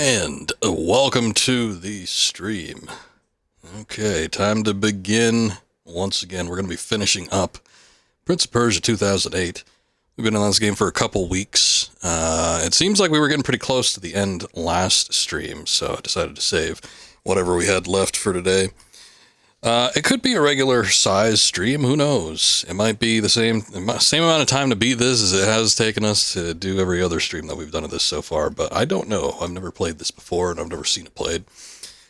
And welcome to the stream. Okay, time to begin. Once again, we're going to be finishing up Prince of Persia 2008. We've been in this game for a couple weeks. It seems like we were getting pretty close to the end last stream, so I decided to save whatever we had left for today. It could be a regular size stream, who knows? It might be the same amount of time to beat this as it has taken us to do every other stream that we've done of this so far, but I don't know. I've never played this before, and I've never seen it played.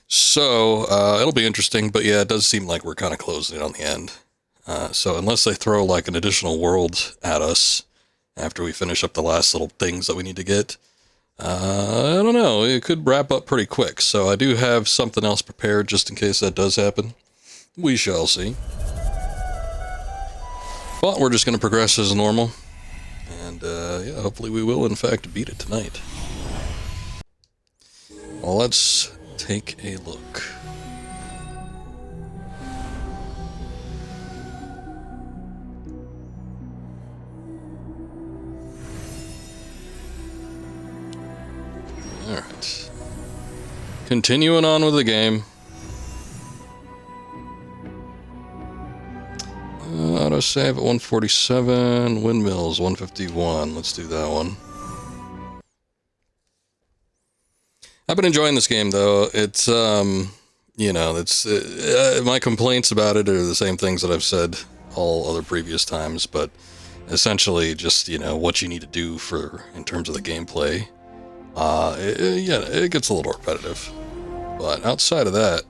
So, it'll be interesting, but yeah, it does seem like we're kind of closing in on the end. So unless they throw like an additional world at us after we finish up the last little things that we need to get, I don't know, it could wrap up pretty quick. So I do have something else prepared just in case that does happen. We shall see. But we're just going to progress as normal. And, yeah, hopefully we will, in fact, beat it tonight. Well, let's take a look. Alright. Continuing on with the game. Autosave at 147, windmills 151. Let's do that one. I've been enjoying this game though. It's you know, it's my complaints about it are the same things that I've said all other previous times, but essentially just, you know, what you need to do for in terms of the gameplay. Yeah, it gets a little repetitive. But outside of that,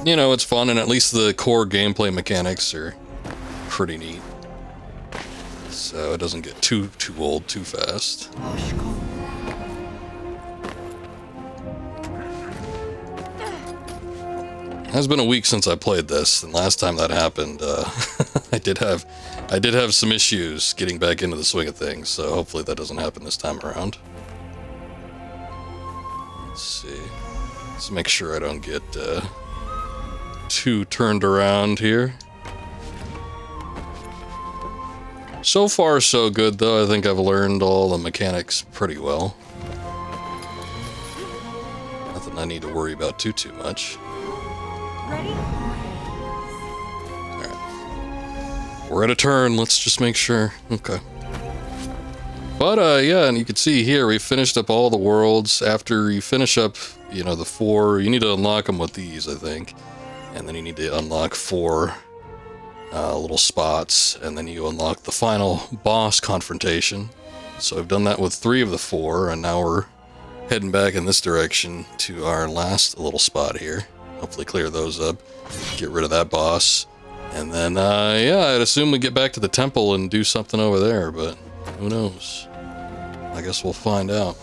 you know, it's fun, and at least the core gameplay mechanics are pretty neat. So it doesn't get too old too fast. It has been a week since I played this, and last time that happened, I did have some issues getting back into the swing of things, so hopefully that doesn't happen this time around. Let's see. Let's make sure I don't get, too turned around here. So far so good though. I think I've learned all the mechanics pretty well. Nothing I need to worry about too much. Ready? Alright. We're at a turn, let's just make sure. Okay. But yeah, and you can see here we finished up all the worlds. After you finish up, you know, the 4, you need to unlock them with these, I think. And then you need to unlock 4 little spots, and then you unlock the final boss confrontation. So I've done that with 3 of the 4, and now we're heading back in this direction to our last little spot here. Hopefully clear those up, get rid of that boss, and then, yeah, I'd assume we get back to the temple and do something over there, but who knows? I guess we'll find out.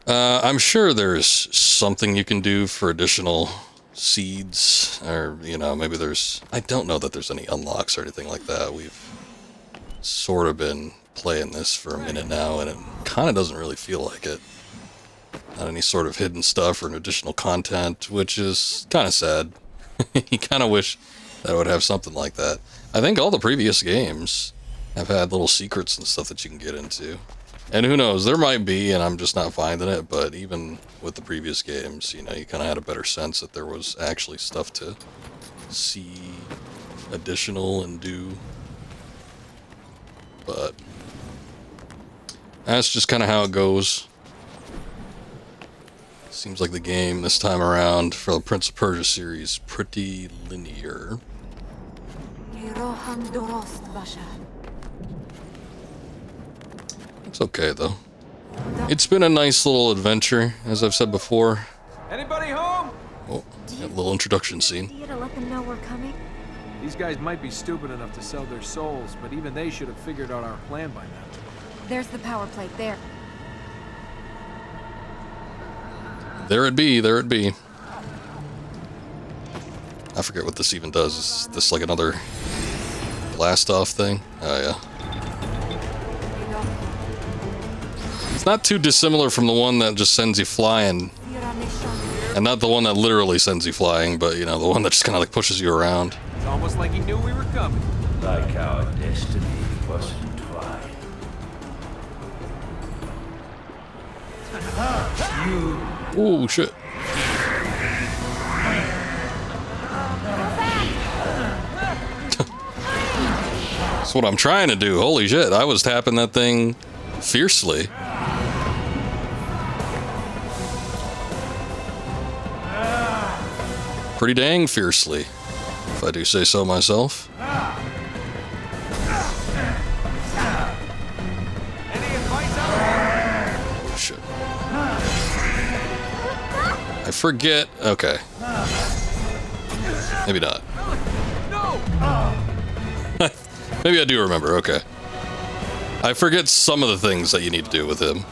I'm sure there's something you can do for additional seeds, or, you know, maybe there's... I don't know that there's any unlocks or anything like that. We've sort of been playing this for a minute now, and it kind of doesn't really feel like it. Not any sort of hidden stuff or additional content, which is kind of sad. You kind of wish that it would have something like that. I think all the previous games have had little secrets and stuff that you can get into. And who knows, there might be, and I'm just not finding it, but even with the previous games, you know, you kind of had a better sense that there was actually stuff to see additional and do. But that's just kind of how it goes. Seems like the game this time around for the Prince of Persia series, pretty linear. It's okay though. It's been a nice little adventure, as I've said before. Anybody home? Oh, that little introduction scene. To let them know we're coming? These guys might be stupid enough to sell their souls, but even they should have figured out our plan by now. There's the power plate there. There it be, there it be. I forget what this even does. Is this like another blast off thing? Oh yeah. It's not too dissimilar from the one that just sends you flying And not the one that literally sends you flying, but, you know, the one that just kind of like pushes you around. It's almost like he knew we were coming. Like our destiny was entwined. Oh, shit. That's what I'm trying to do. Holy shit, I was tapping that thing fiercely. Pretty dang fiercely, if I do say so myself. Any advice out? Oh, shit. I forget. Okay. Maybe not. No! Maybe I do remember. Okay. I forget some of the things that you need to do with him.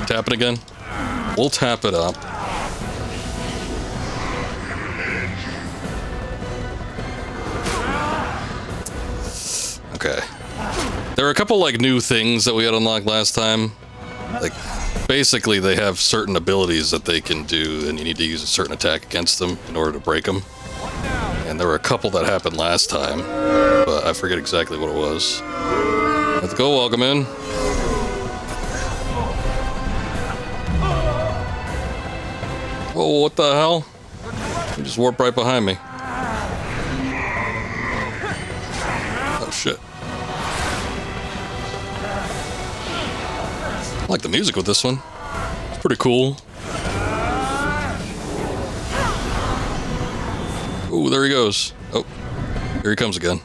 Tap it again. We'll tap it up. Okay. There were a couple like new things that we had unlocked last time. Like basically they have certain abilities that they can do and you need to use a certain attack against them in order to break them. And there were a couple that happened last time, but I forget exactly what it was. Let's go, welcome in. Oh, what the hell? You just warped right behind me. Oh shit. I like the music with this one. It's pretty cool. Oh, there he goes. Oh, here he comes again.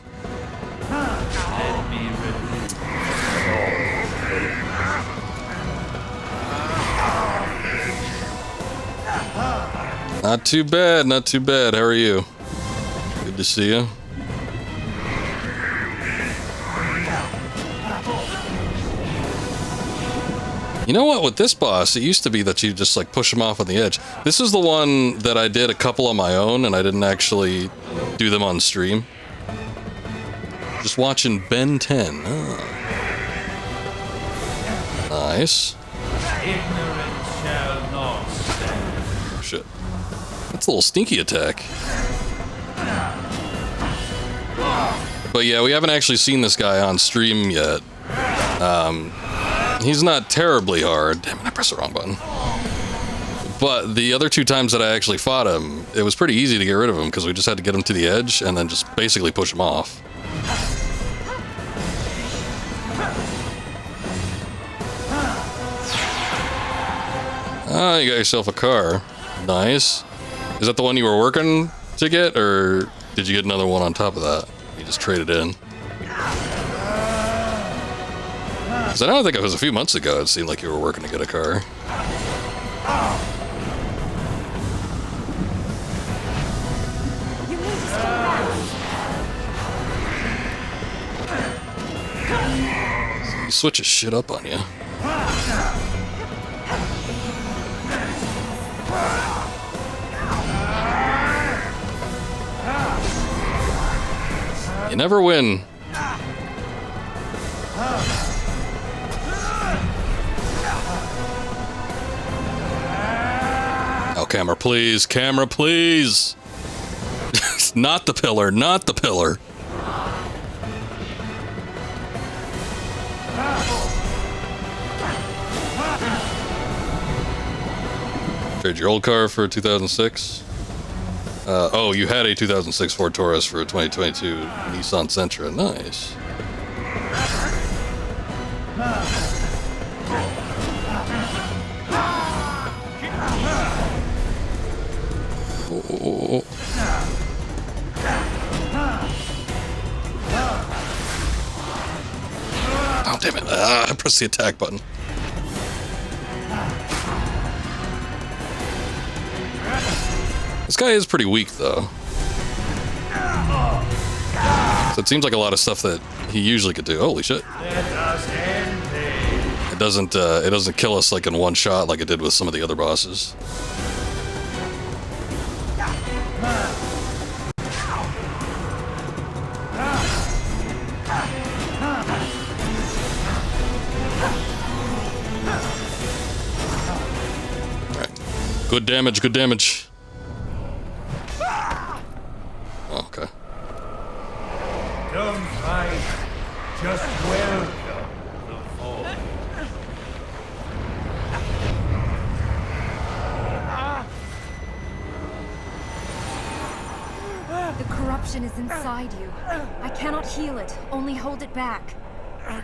Not too bad, not too bad. How are you? Good to see you. You know what, with this boss, it used to be that you just like push him off on the edge. This is the one that I did a couple on my own and I didn't actually do them on stream. Just watching Ben 10. Oh. Nice. Oh, shit. That's a little stinky attack. But yeah, we haven't actually seen this guy on stream yet. He's not terribly hard. Damn it, I pressed the wrong button. But the other two times that I actually fought him, it was pretty easy to get rid of him because we just had to get him to the edge and then just basically push him off. Ah, you got yourself a car. Nice. Is that the one you were working to get, or did you get another one on top of that? You just traded in. Because I don't think it was a few months ago, it seemed like you were working to get a car. You need to stay back. He switches shit up on you. You never win. Oh, camera, please. Camera, please. Not the pillar. Not the pillar. Trade your old car for a 2006. Oh, you had a 2006 Ford Taurus for a 2022 Nissan Sentra. Nice. Oh. Oh, damn it. I pressed the attack button. This guy is pretty weak, though. So it seems like a lot of stuff that he usually could do. Holy shit. It doesn't kill us like in one shot like it did with some of the other bosses. Alright. Good damage, good damage. Oh, okay. Don't fight. Just welcome the fall. The corruption is inside you. I cannot heal it, only hold it back.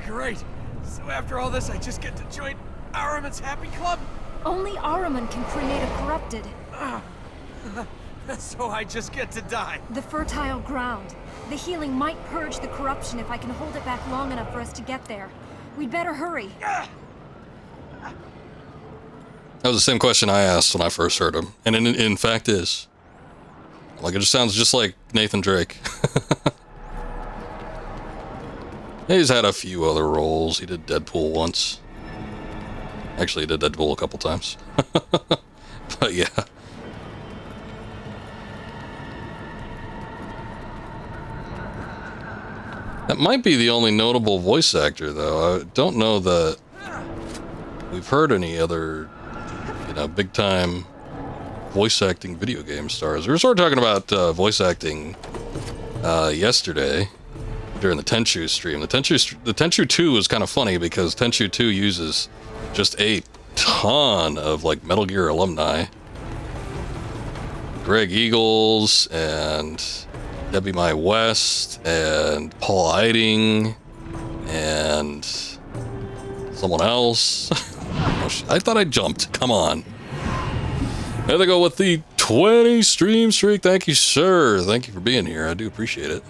Great. So after all this, I just get to join Araman's Happy Club? Only Araman can create a corrupted. So I just get to die. The fertile ground. The healing might purge the corruption if I can hold it back long enough for us to get there. We'd better hurry. That was the same question I asked when I first heard him. And it in fact is. Like, it just sounds just like Nathan Drake. He's had a few other roles. He did Deadpool once. Actually, he did Deadpool a couple times. But yeah. That might be the only notable voice actor, though. I don't know that we've heard any other, you know, big-time voice acting video game stars. We were sort of talking about voice acting yesterday during the Tenchu stream. The Tenchu 2 was kind of funny because Tenchu 2 uses just a ton of like Metal Gear alumni. Greg Eagles and Debbie Mae West and Paul Eiding and someone else. I thought I jumped. Come on. There they go with the 20 stream streak. Thank you, sir. Thank you for being here. I do appreciate it.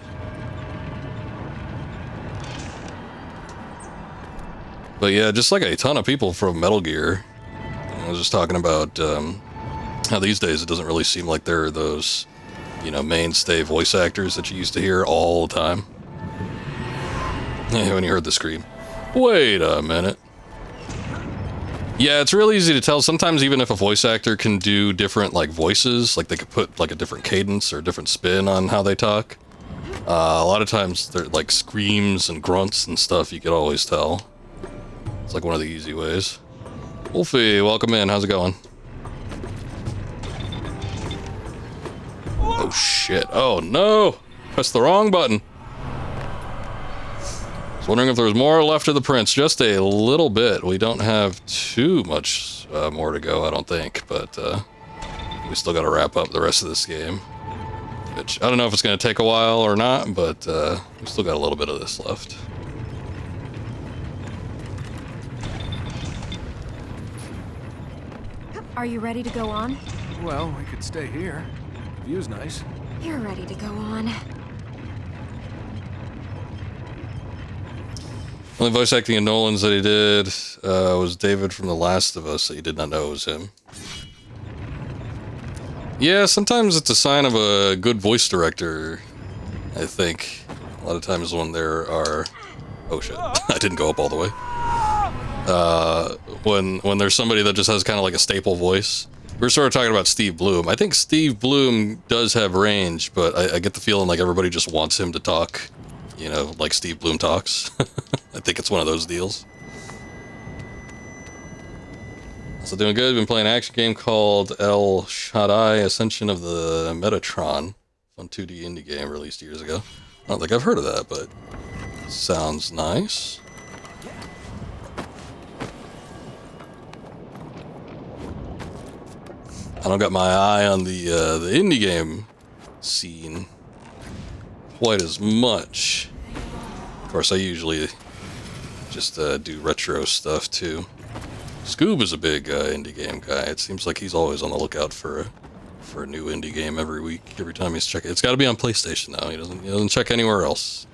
But yeah, just like a ton of people from Metal Gear. I was just talking about how these days it doesn't really seem like there are those, you know, mainstay voice actors that you used to hear all the time. When you heard the scream. Wait a minute. Yeah, it's really easy to tell. Sometimes even if a voice actor can do different, like, voices, like they could put, like, a different cadence or a different spin on how they talk. A lot of times, they're, like, screams and grunts and stuff, you could always tell. It's like one of the easy ways. Wolfie, welcome in. How's it going? Oh, shit. Oh, no! Pressed the wrong button. I was wondering if there was more left of the prince. Just a little bit. We don't have too much more to go, I don't think, but we still got to wrap up the rest of this game. Which, I don't know if it's going to take a while or not, but we still got a little bit of this left. Are you ready to go on? Well, I could stay here. View's nice. You're ready to go on. Only voice acting in Nolan's that he did was David from The Last of Us that you did not know was him. Yeah, sometimes it's a sign of a good voice director, I think. A lot of times when there are... Oh shit, I didn't go up all the way. When there's somebody that just has kind of like a staple voice. We're sort of talking about Steve Bloom. I think Steve Bloom does have range, but I get the feeling like everybody just wants him to talk, you know, like Steve Bloom talks. I think it's one of those deals. So doing good. Been playing an action game called El Shaddai Ascension of the Metatron. Fun 2D indie game released years ago. I don't think I've heard of that, but sounds nice. I don't got my eye on the indie game scene quite as much. Of course, I usually just do retro stuff too. Scoob is a big indie game guy. It seems like he's always on the lookout for a new indie game every week. Every time he's checking, it's got to be on PlayStation though. He doesn't check anywhere else.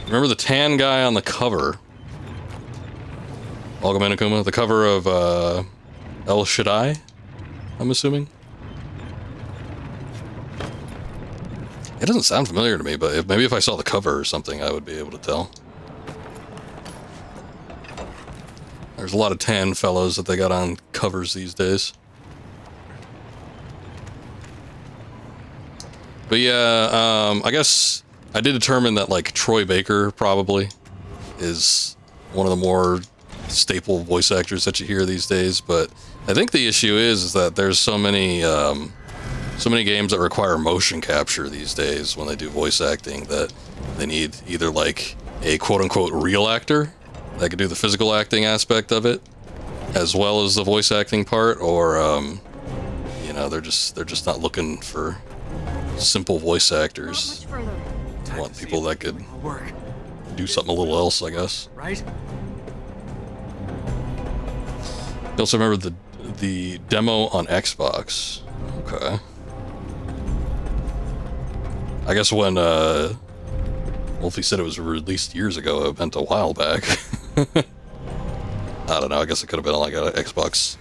Remember the tan guy on the cover? Welcome in, Akuma. The cover of El Shaddai, I'm assuming. It doesn't sound familiar to me, but maybe if I saw the cover or something, I would be able to tell. There's a lot of tan fellows that they got on covers these days. But yeah, I guess I did determine that, like, Troy Baker probably is one of the more staple voice actors that you hear these days. But I think the issue is that there's so many games that require motion capture these days when they do voice acting that they need either like a quote-unquote real actor that can do the physical acting aspect of it, as well as the voice acting part, or you know, they're just not looking for simple voice actors. Not much further. They want people that could Work, do something a little else, I guess. right? I also remember the demo on Xbox. Okay. I guess when Wolfie said it was released years ago, it meant a while back. I don't know, I guess it could have been like an Xbox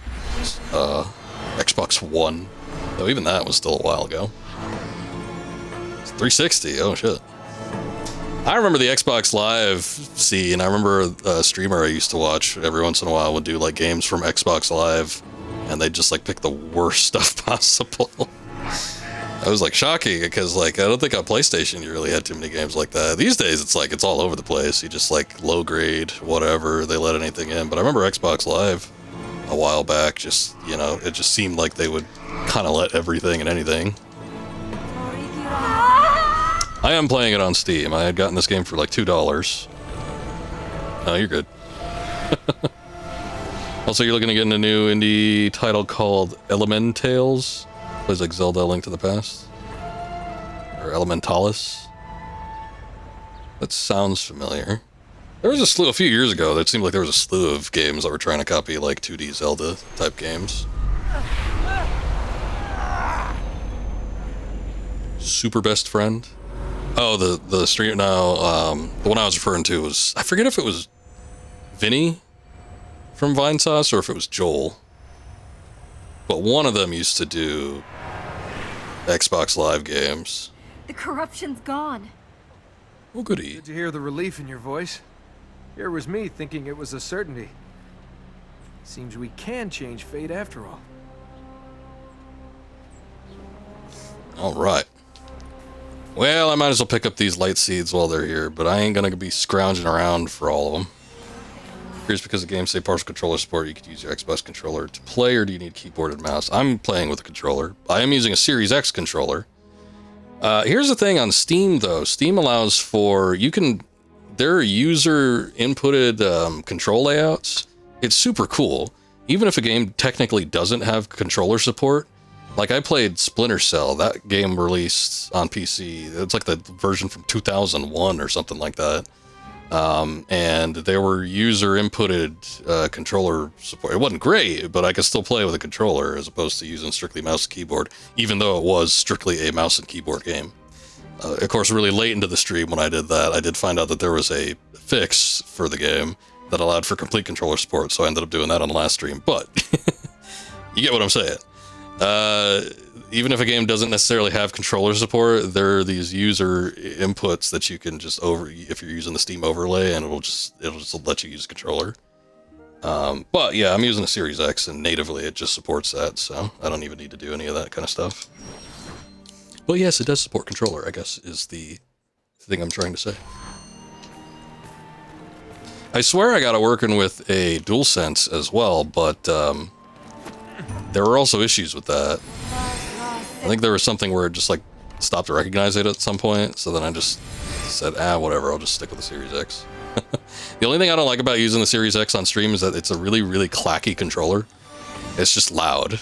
One. Though even that was still a while ago. It's 360, oh shit. I remember the Xbox Live scene. I remember a streamer I used to watch every once in a while would do like games from Xbox Live, and they'd just like pick the worst stuff possible. I was like shocking because like I don't think on PlayStation you really had too many games like that. These days it's like it's all over the place. You just like low grade whatever, they let anything in. But I remember Xbox Live a while back, just, you know, it just seemed like they would kind of let everything and anything. I am playing it on Steam. I had gotten this game for like $2. Oh, you're good. Also, you're looking to get a new indie title called Elementales. Plays like Zelda: Link to the Past. Or Elementalis. That sounds familiar. There was a few years ago, that seemed like there was a slew of games that were trying to copy like 2D Zelda type games. Super Best Friend. Oh, the stream now, the one I was referring to was, I forget if it was Vinny from Vinesauce or if it was Joel. But one of them used to do Xbox Live games. The corruption's gone. Oh, goody. Good to hear the relief in your voice. Here was me thinking it was a certainty. Seems we can change fate after all. All right. Well, I might as well pick up these light seeds while they're here, but I ain't gonna be scrounging around for all of them. Here's because the games say partial controller support, you could use your Xbox controller to play, or do you need keyboard and mouse? I'm playing with a controller. I am using a Series X controller. Here's the thing on Steam, though. Steam allows for, there are user inputted control layouts. It's super cool. Even if a game technically doesn't have controller support, like I played Splinter Cell, that game released on PC. It's like the version from 2001 or something like that. And there were user inputted controller support. It wasn't great, but I could still play with a controller as opposed to using strictly mouse and keyboard, even though it was strictly a mouse and keyboard game. Of course, really late into the stream when I did that, I did find out that there was a fix for the game that allowed for complete controller support, so I ended up doing that on the last stream. But you get what I'm saying. Even if a game doesn't necessarily have controller support, there are these user inputs that you can just if you're using the Steam overlay, and it'll just let you use a controller. But yeah, I'm using a Series X, and natively it just supports that, so I don't even need to do any of that kind of stuff. But yes, it does support controller, I guess, is the thing I'm trying to say. I swear I got it working with a DualSense as well, but there were also issues with that. I think there was something where it just like stopped to recognize it at some point, so then I just said, whatever, I'll just stick with the Series X. The only thing I don't like about using the Series X on stream is that it's a really, really clacky controller. It's just loud.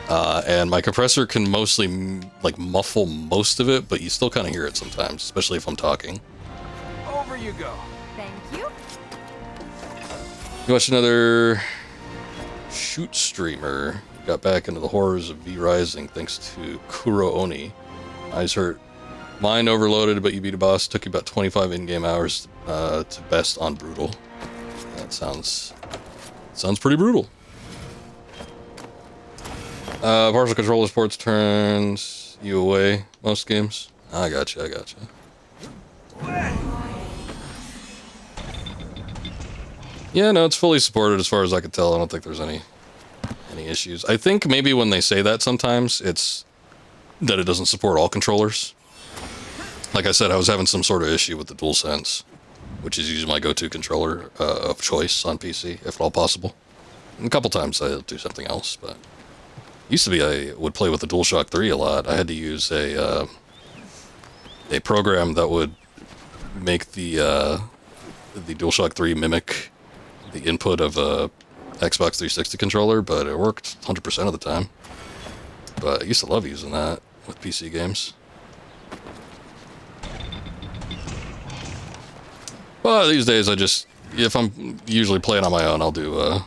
And my compressor can mostly like muffle most of it, but you still kind of hear it sometimes, especially if I'm talking. Over you go. Thank you. You watch another shoot streamer. Got back into the horrors of V Rising thanks to Kuro Oni. Eyes hurt. Mind overloaded, but you beat a boss. Took you about 25 in-game hours to best on brutal. That sounds pretty brutal. Partial controller sports turns you away most games. I gotcha. Yeah, no, it's fully supported as far as I could tell. I don't think there's any issues. I think maybe when they say that sometimes it's that it doesn't support all controllers. Like I said, I was having some sort of issue with the DualSense which is usually my go-to controller of choice on PC, if at all possible. And a couple times I'll do something else, but used to be I would play with the DualShock 3 a lot. I had to use a program that would make the DualShock 3 mimic the input of a Xbox 360 controller, but it worked 100% of the time. But I used to love using that with PC games. Well, these days if I'm usually playing on my own, I'll do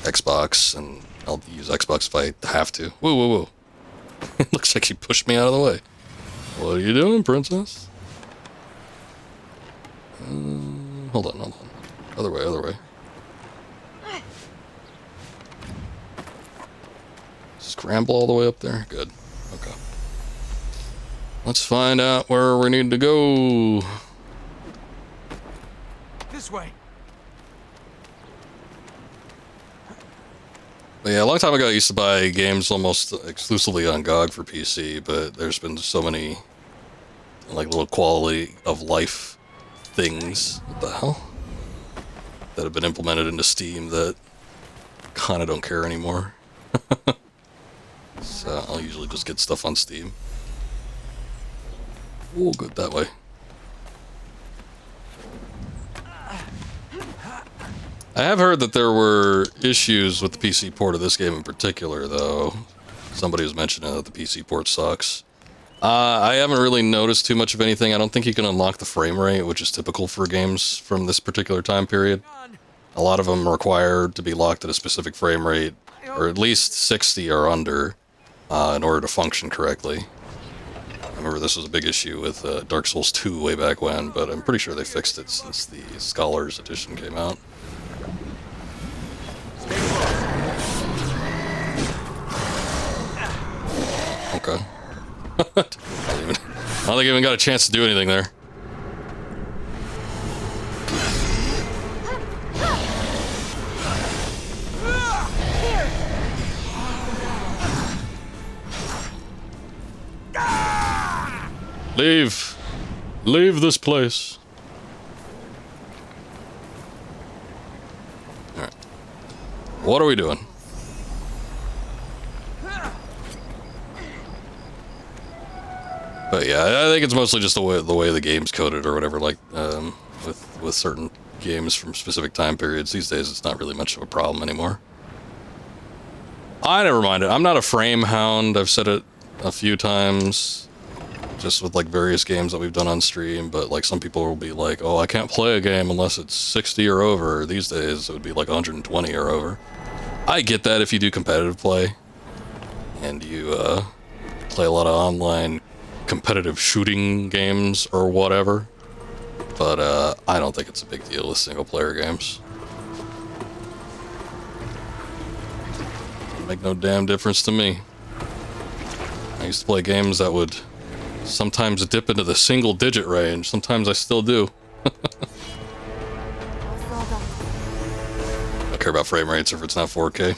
Xbox, and I'll use Xbox if I have to. Whoa, whoa, whoa. It looks like she pushed me out of the way. What are you doing, princess? Hold on, hold on. Other way, other way. Scramble all the way up there? Good. Okay. Let's find out where we need to go. This way. But yeah, a long time ago I used to buy games almost exclusively on GOG for PC, but there's been so many like little quality of life things, what the hell, that have been implemented into Steam that kinda don't care anymore. So I'll usually just get stuff on Steam. Oh, good that way. I have heard that there were issues with the PC port of this game in particular, though. Somebody was mentioning that the PC port sucks. I haven't really noticed too much of anything. I don't think you can unlock the frame rate, which is typical for games from this particular time period. A lot of them require to be locked at a specific frame rate, or at least 60 or under, in order to function correctly. I remember this was a big issue with Dark Souls 2 way back when, but I'm pretty sure they fixed it since the Scholars Edition came out. Okay. I don't think I even got a chance to do anything there. Leave. Leave this place. Alright. What are we doing? But yeah, I think it's mostly just the way the game's coded or whatever, like, with certain games from specific time periods. These days it's not really much of a problem anymore. I never mind it. I'm not a frame hound. I've said it a few times, just with like various games that we've done on stream, but like some people will be like, oh, I can't play a game unless it's 60 or over. These days it would be like 120 or over. I get that if you do competitive play and you play a lot of online competitive shooting games or whatever, but I don't think it's a big deal with single player games. Doesn't make no damn difference to me. I used to play games that would sometimes dip into the single digit range. Sometimes I still do. I don't care about frame rates if it's not 4K.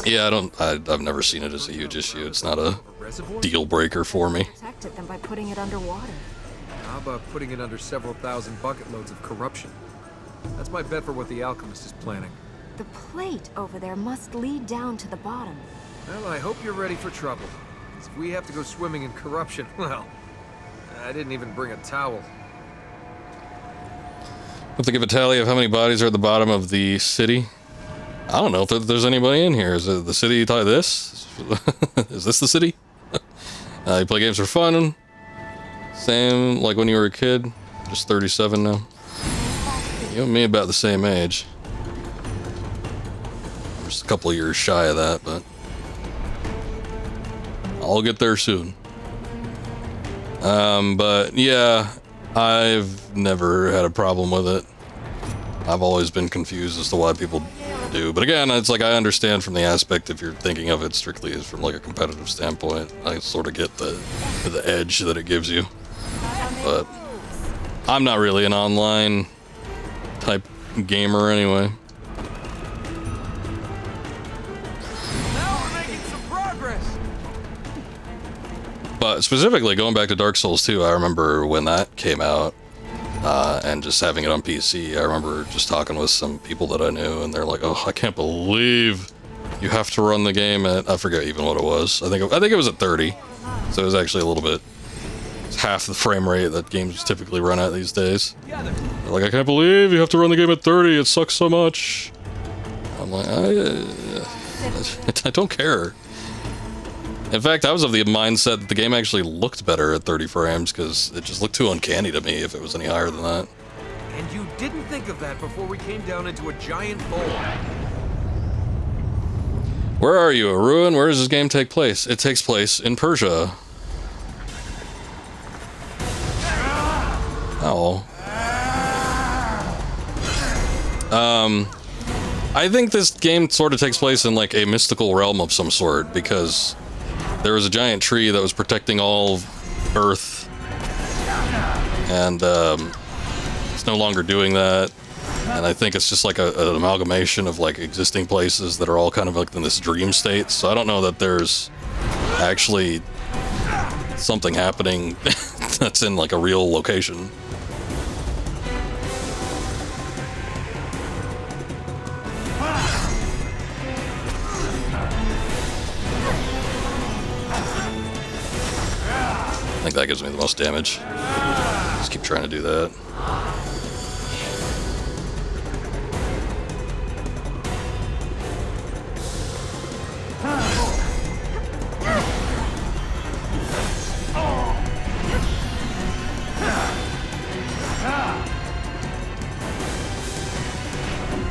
Yeah, I've never seen it as a huge issue. It's not a deal breaker for me. Protected them by putting it underwater. How about putting it under several thousand bucket loads of corruption? That's my bet for what the alchemist is planning. The plate over there must lead down to the bottom. Well, I hope you're ready for trouble. If we have to go swimming in corruption, well, I didn't even bring a towel. Have to give a tally of how many bodies are at the bottom of the city. I don't know if there's anybody in here. Is it the city this? Is this the city? You play games for fun. Same like when you were a kid. Just 37 now. You and me about the same age. I'm just a couple of years shy of that, but I'll get there soon. But yeah, I've never had a problem with it. I've always been confused as to why people do. But again, it's like I understand from the aspect if you're thinking of it strictly as from like a competitive standpoint. I sort of get the edge that it gives you. But I'm not really an online type gamer anyway. Now we're making some progress. But specifically going back to Dark Souls 2, I remember when that came out, and just having it on PC. I remember just talking with some people that I knew, and they're like, "Oh, I can't believe you have to run the game at," I forget even what it was. I think it was at 30, so it was actually a little bit, it's half the frame rate that games typically run at these days. They're like, "I can't believe you have to run the game at 30. It sucks so much." I'm like, I don't care. In fact, I was of the mindset that the game actually looked better at 30 frames because it just looked too uncanny to me if it was any higher than that. And you didn't think of that before we came down into a giant bowl. Where are you, a ruin? Where does this game take place? It takes place in Persia. Oh. I think this game sort of takes place in like a mystical realm of some sort because there was a giant tree that was protecting all Earth, and it's no longer doing that. And I think it's just like an amalgamation of like existing places that are all kind of like in this dream state. So I don't know that there's actually something happening that's in like a real location. I think that gives me the most damage. Just keep trying to do that.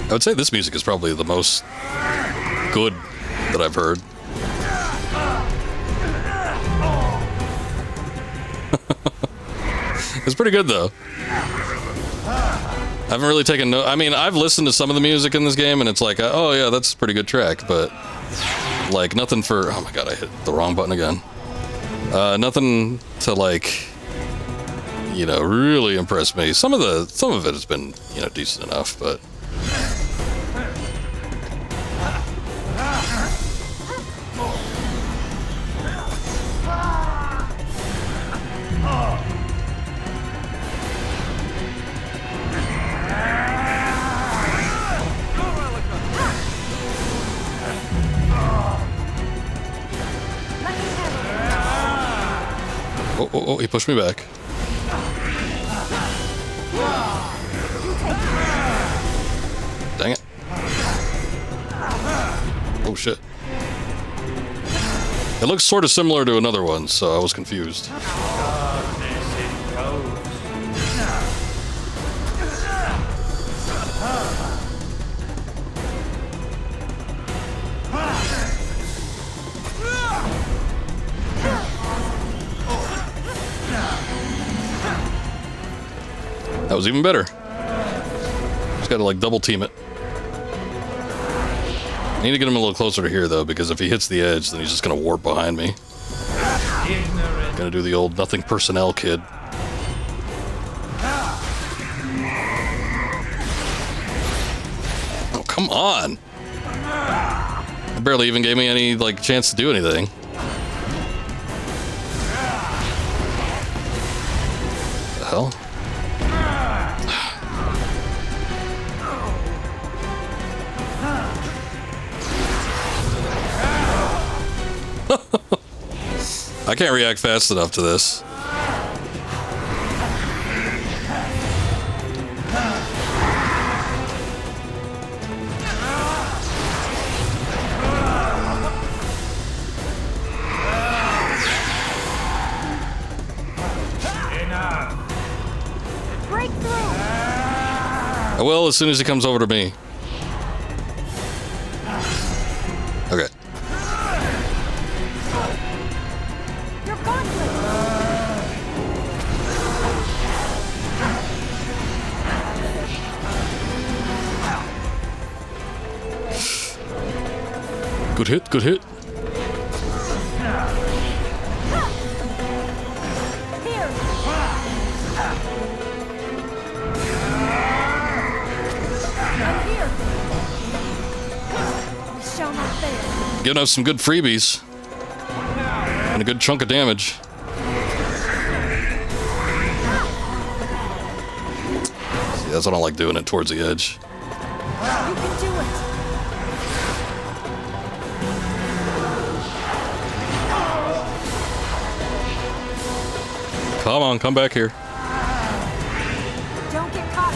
I would say this music is probably the most good that I've heard. It's pretty good though. I haven't really taken no. I mean, I've listened to some of the music in this game, and it's like, oh yeah, that's a pretty good track, but like nothing for. Oh my god, I hit the wrong button again. Nothing to like, you know, really impress me. Some of it has been, you know, decent enough, but. Oh, he pushed me back. Dang it. Oh shit. It looks sort of similar to another one, so I was confused. That was even better. Just gotta like double team it. I need to get him a little closer to here though, because if he hits the edge, then he's just gonna warp behind me. Gonna do the old nothing personnel kid. Oh, come on. It barely even gave me any like chance to do anything. The hell? I can't react fast enough to this. Breakthrough! I will as soon as he comes over to me. Okay. Your gauntlet! Good hit, good hit. Here! I'm here! We shall not fail. Giving us some good freebies. And a good chunk of damage. Yes, I don't like doing it towards the edge. You can do it! Come on, come back here. Don't get caught!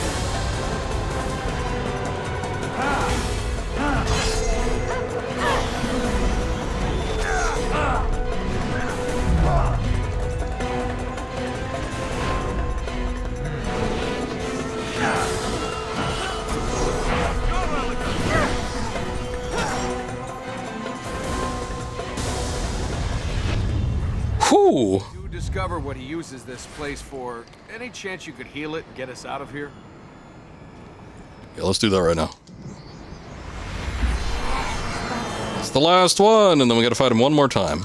Whew. You discover what he uses this place for. Any chance you could heal it and get us out of here? Yeah, let's do that right now. It's the last one, and then we gotta fight him one more time.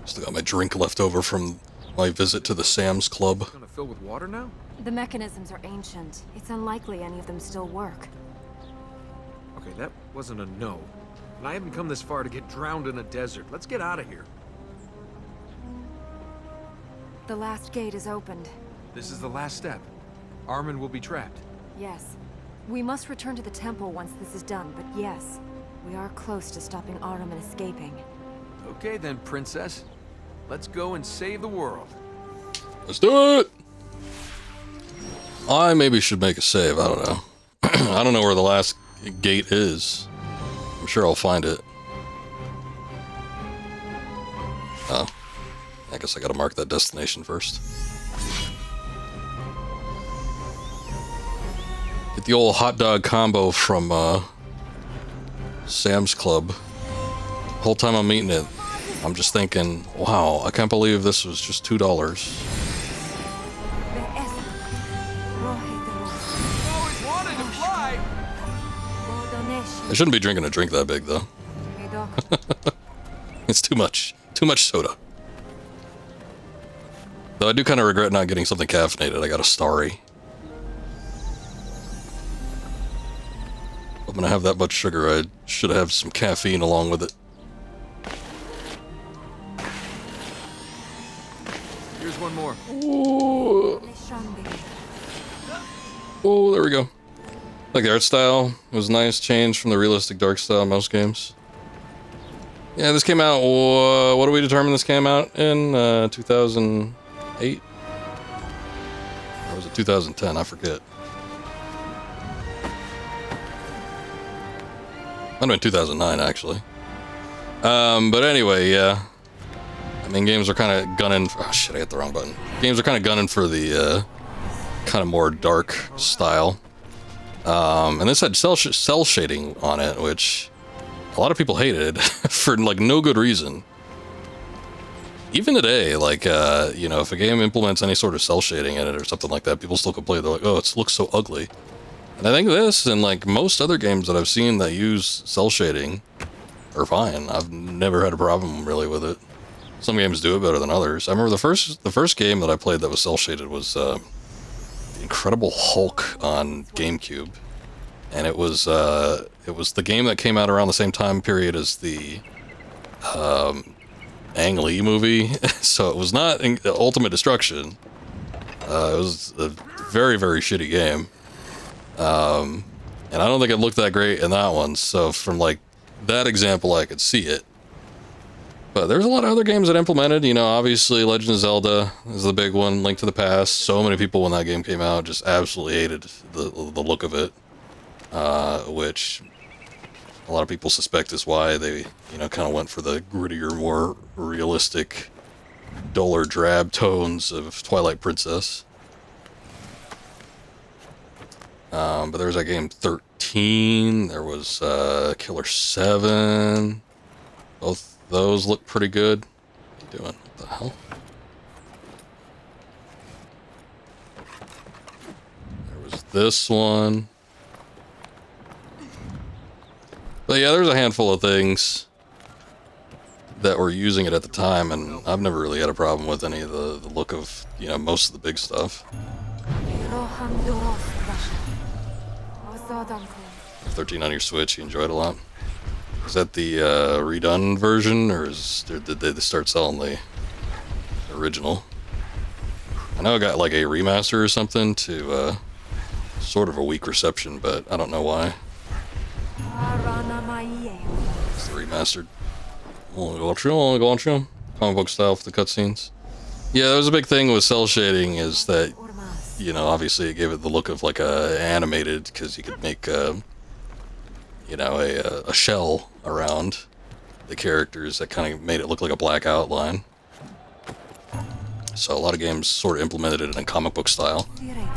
Still got my drink left over from my visit to the Sam's Club. Gonna fill with water now? The mechanisms are ancient. It's unlikely any of them still work. Okay, that wasn't a no. And I haven't come this far to get drowned in a desert. Let's get out of here. The last gate is opened. This is the last step. Armin will be trapped. Yes. We must return to the temple once this is done, but yes, we are close to stopping Ahriman escaping. Okay then, princess. Let's go and save the world. Let's do it! I maybe should make a save, I don't know. I don't know where the last gate is. I'm sure I'll find it. Oh. I guess I gotta mark that destination first. Get the old hot dog combo from Sam's Club. The whole time I'm eating it, I'm just thinking, wow, I can't believe this was just $2. Always wanted to fly! I shouldn't be drinking a drink that big, though. It's too much. Too much soda. Though I do kind of regret not getting something caffeinated. I got a Starry. If I'm gonna have that much sugar, I should have some caffeine along with it. Here's one more. Ooh. Oh, there we go. Like the art style was nice, change from the realistic dark style in most games. Yeah, this came out, what do we determine this came out in? 2008? Or was it 2010? I forget. Might have been 2009, actually. But anyway, yeah. I mean, games are kind of gunning... Oh, shit, I hit the wrong button. Games are kind of gunning for the, kind of more dark style. And this had cell shading on it, which a lot of people hated for, like, no good reason. Even today, like, you know, if a game implements any sort of cell shading in it or something like that, people still complain. They're like, oh, it looks so ugly. And I think this, and, like, most other games that I've seen that use cell shading are fine. I've never had a problem, really, with it. Some games do it better than others. I remember the first game that I played that was cell shaded was the Incredible Hulk on GameCube, and it was the game that came out around the same time period as the Ang Lee movie. So it was not Ultimate Destruction. It was a very, very shitty game, and I don't think it looked that great in that one. So from like that example, I could see it. But there's a lot of other games that implemented, you know, obviously Legend of Zelda is the big one, Link to the Past. So many people when that game came out just absolutely hated the look of it, which a lot of people suspect is why they, you know, kind of went for the grittier, more realistic, duller, drab tones of Twilight Princess. But there was that game 13, there was Killer 7, both those look pretty good. What are you doing? What the hell? There was this one. But yeah, there's a handful of things that were using it at the time, and I've never really had a problem with any of the look of, you know, most of the big stuff. 13 on your Switch, you enjoyed a lot. Is that the redone version, or did they start selling the original? I know I got like a remaster or something to sort of a weak reception, but I don't know why. It's the remastered. Comic book style for the cutscenes. Yeah, that was a big thing with cell shading, is that, you know, obviously it gave it the look of like a animated, because you could make you know, a shell around the characters that kind of made it look like a black outline. So a lot of games sort of implemented it in a comic book style.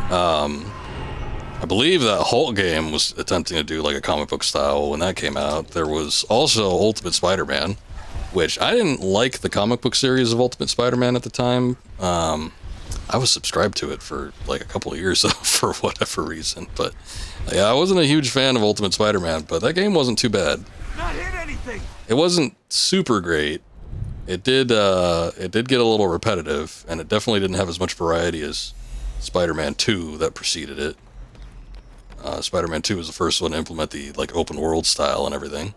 I believe that Hulk game was attempting to do like a comic book style when that came out. There was also Ultimate Spider-Man, which I didn't like the comic book series of Ultimate Spider-Man at the time. I was subscribed to it for like a couple of years for whatever reason, but yeah, I wasn't a huge fan of Ultimate Spider-Man, but that game wasn't too bad. Not hit anything. It wasn't super great. It did get a little repetitive, and it definitely didn't have as much variety as Spider-Man 2 that preceded it. Spider-Man 2 was the first one to implement the like open world style and everything.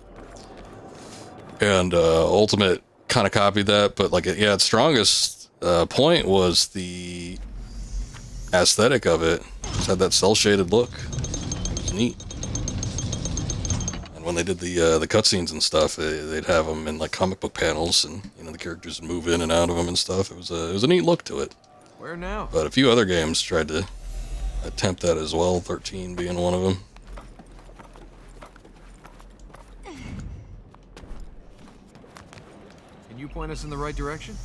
And Ultimate kind of copied that, but like yeah, its strongest point was the aesthetic of it. It had that cell shaded look. It was neat. And when they did the cutscenes and stuff, they'd have them in like comic book panels, and you know the characters would move in and out of them and stuff. It was a neat look to it. Where now? But a few other games tried to attempt that as well, 13 being one of them. Can you point us in the right direction?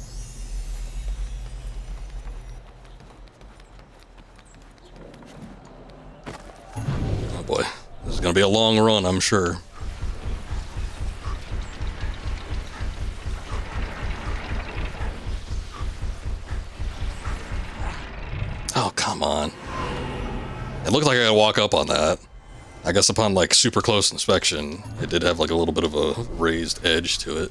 Oh boy, this is gonna be a long run, I'm sure. Oh, come on. It looked like I had to walk up on that. I guess upon like super close inspection, it did have like a little bit of a raised edge to it.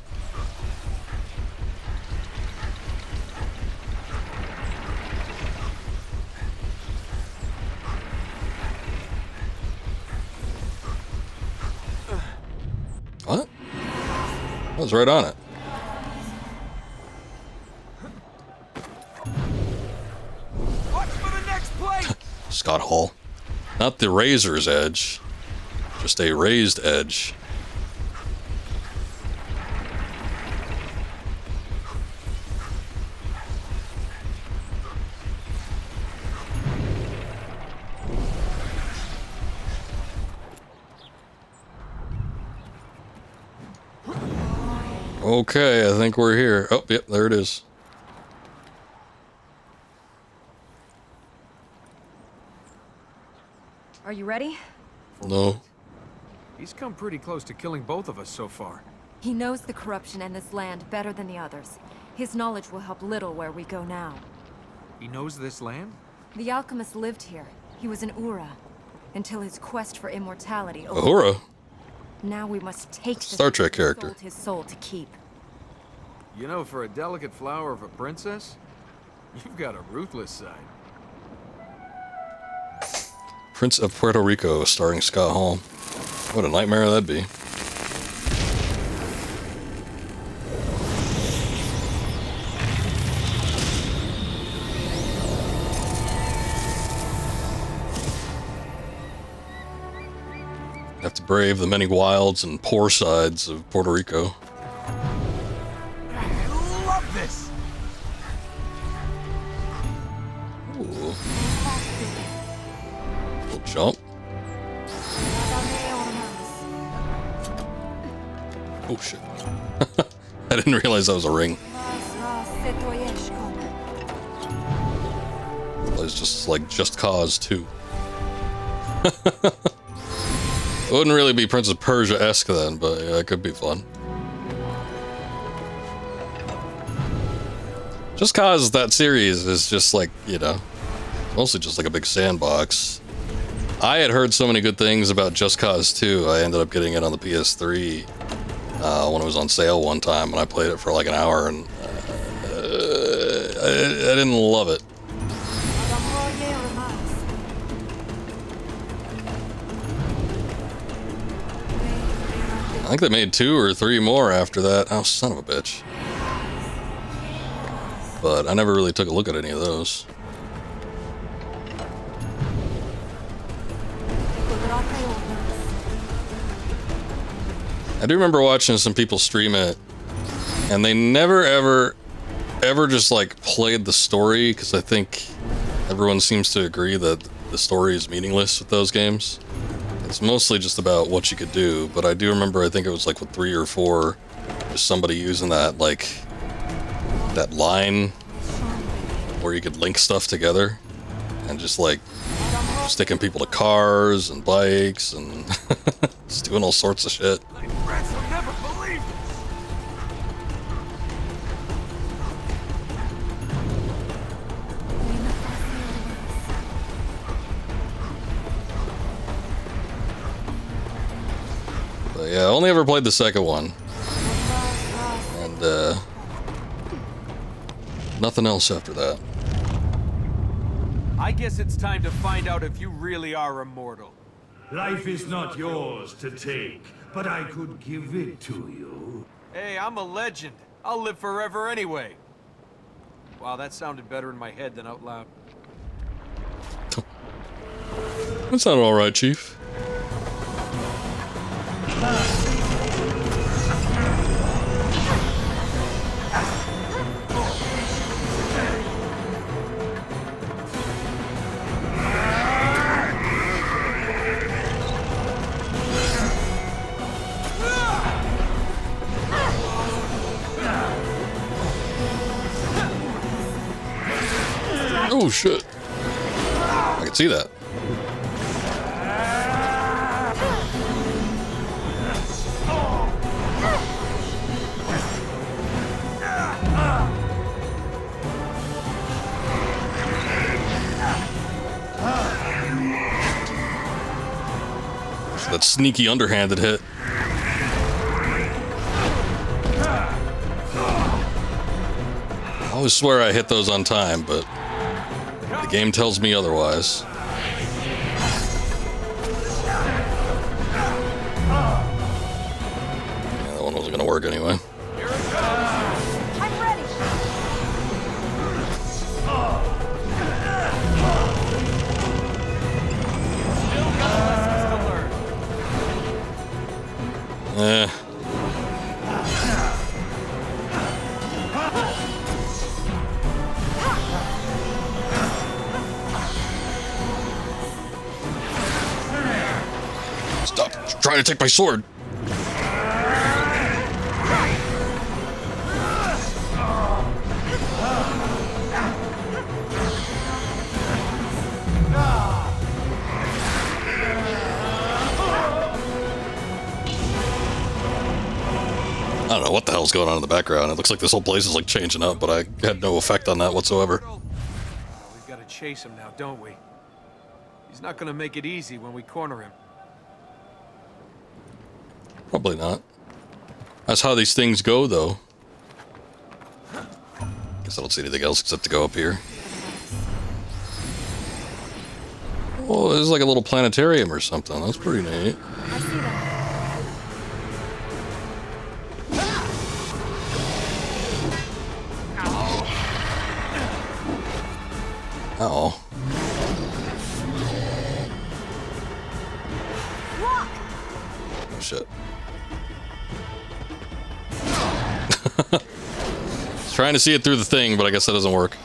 What? I was right on it. Watch for the next plate. Scott Hall. Not the razor's edge, just a raised edge. Okay, I think we're here. Oh, yep, there it is. Are you ready? No. He's come pretty close to killing both of us so far. He knows the corruption and this land better than the others. His knowledge will help little where we go now. He knows this land? The alchemist lived here. He was an Ura. Until his quest for immortality Uhura? Now we must take the Star Trek character. sold his soul to keep. You know, for a delicate flower of a princess, you've got a ruthless side. Prince of Puerto Rico, starring Scott Hall. What a nightmare that'd be. Have to brave the many wilds and poor sides of Puerto Rico. I love this! Ooh. Little jump. Oh shit. I didn't realize that was a ring. It was just like Just Cause 2. It wouldn't really be Prince of Persia-esque then, but yeah, it could be fun. Just Cause, that series is just like, you know, mostly just like a big sandbox. I had heard so many good things about Just Cause 2, I ended up getting it on the PS3 when it was on sale one time, and I played it for like an hour, and I didn't love it. I think they made 2 or 3 more after that. Oh, son of a bitch. But I never really took a look at any of those. I do remember watching some people stream it, and they never ever just like played the story, because I think everyone seems to agree that the story is meaningless with those games. It's mostly just about what you could do, but I do remember, I think it was like with 3 or 4, just somebody using that, like, that line where you could link stuff together, and just like sticking people to cars and bikes and just doing all sorts of shit. My friends will never believe this. But yeah, I only ever played the second one. And, nothing else after that. I guess it's time to find out if you really are immortal. Life is not yours to take, but I could give it to you. Hey, I'm a legend. I'll live forever anyway. Wow, that sounded better in my head than out loud. That sounded alright, Chief. Oh shit. I can see that. That sneaky underhanded hit. I always swear I hit those on time, but the game tells me otherwise. Yeah, that one wasn't gonna work anyway. Here it comes. I'm ready. Still got lessons to learn. Eh. Stop trying to take my sword. I don't know what the hell's going on in the background. It looks like this whole place is like changing up, but I had no effect on that whatsoever. We've got to chase him now, don't we? He's not gonna make it easy when we corner him. Probably not. That's how these things go, though. Guess I don't see anything else except to go up here. Oh, this is like a little planetarium or something. That's pretty neat. I see them. Uh-oh. Look! Oh, shit. Trying to see it through the thing, but I guess that doesn't work.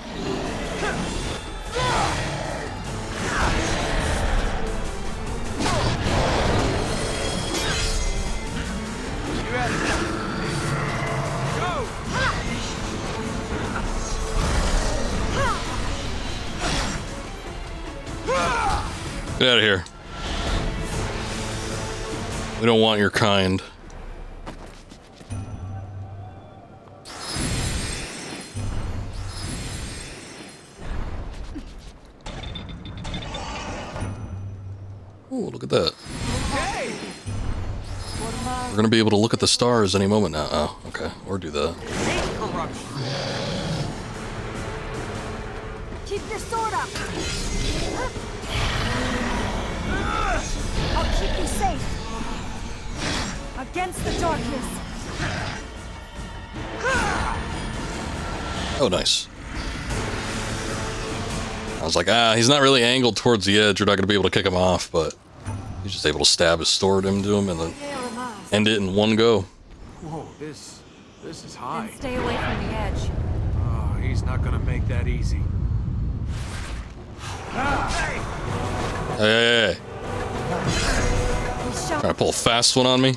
Get out of here. We don't want your kind. Oh, look at that. Hey! We're gonna be able to look at the stars any moment now. Oh, okay. Or do that. Keep your sword up! I'll keep you safe! Against the darkness! Oh, nice. I was like, he's not really angled towards the edge. You're not gonna be able to kick him off, but he's just able to stab his sword into him and then end it in one go. Whoa, this is high. Then stay away from the edge. Oh, he's not gonna make that easy. Hey. He's showing Trying to pull a fast one on me.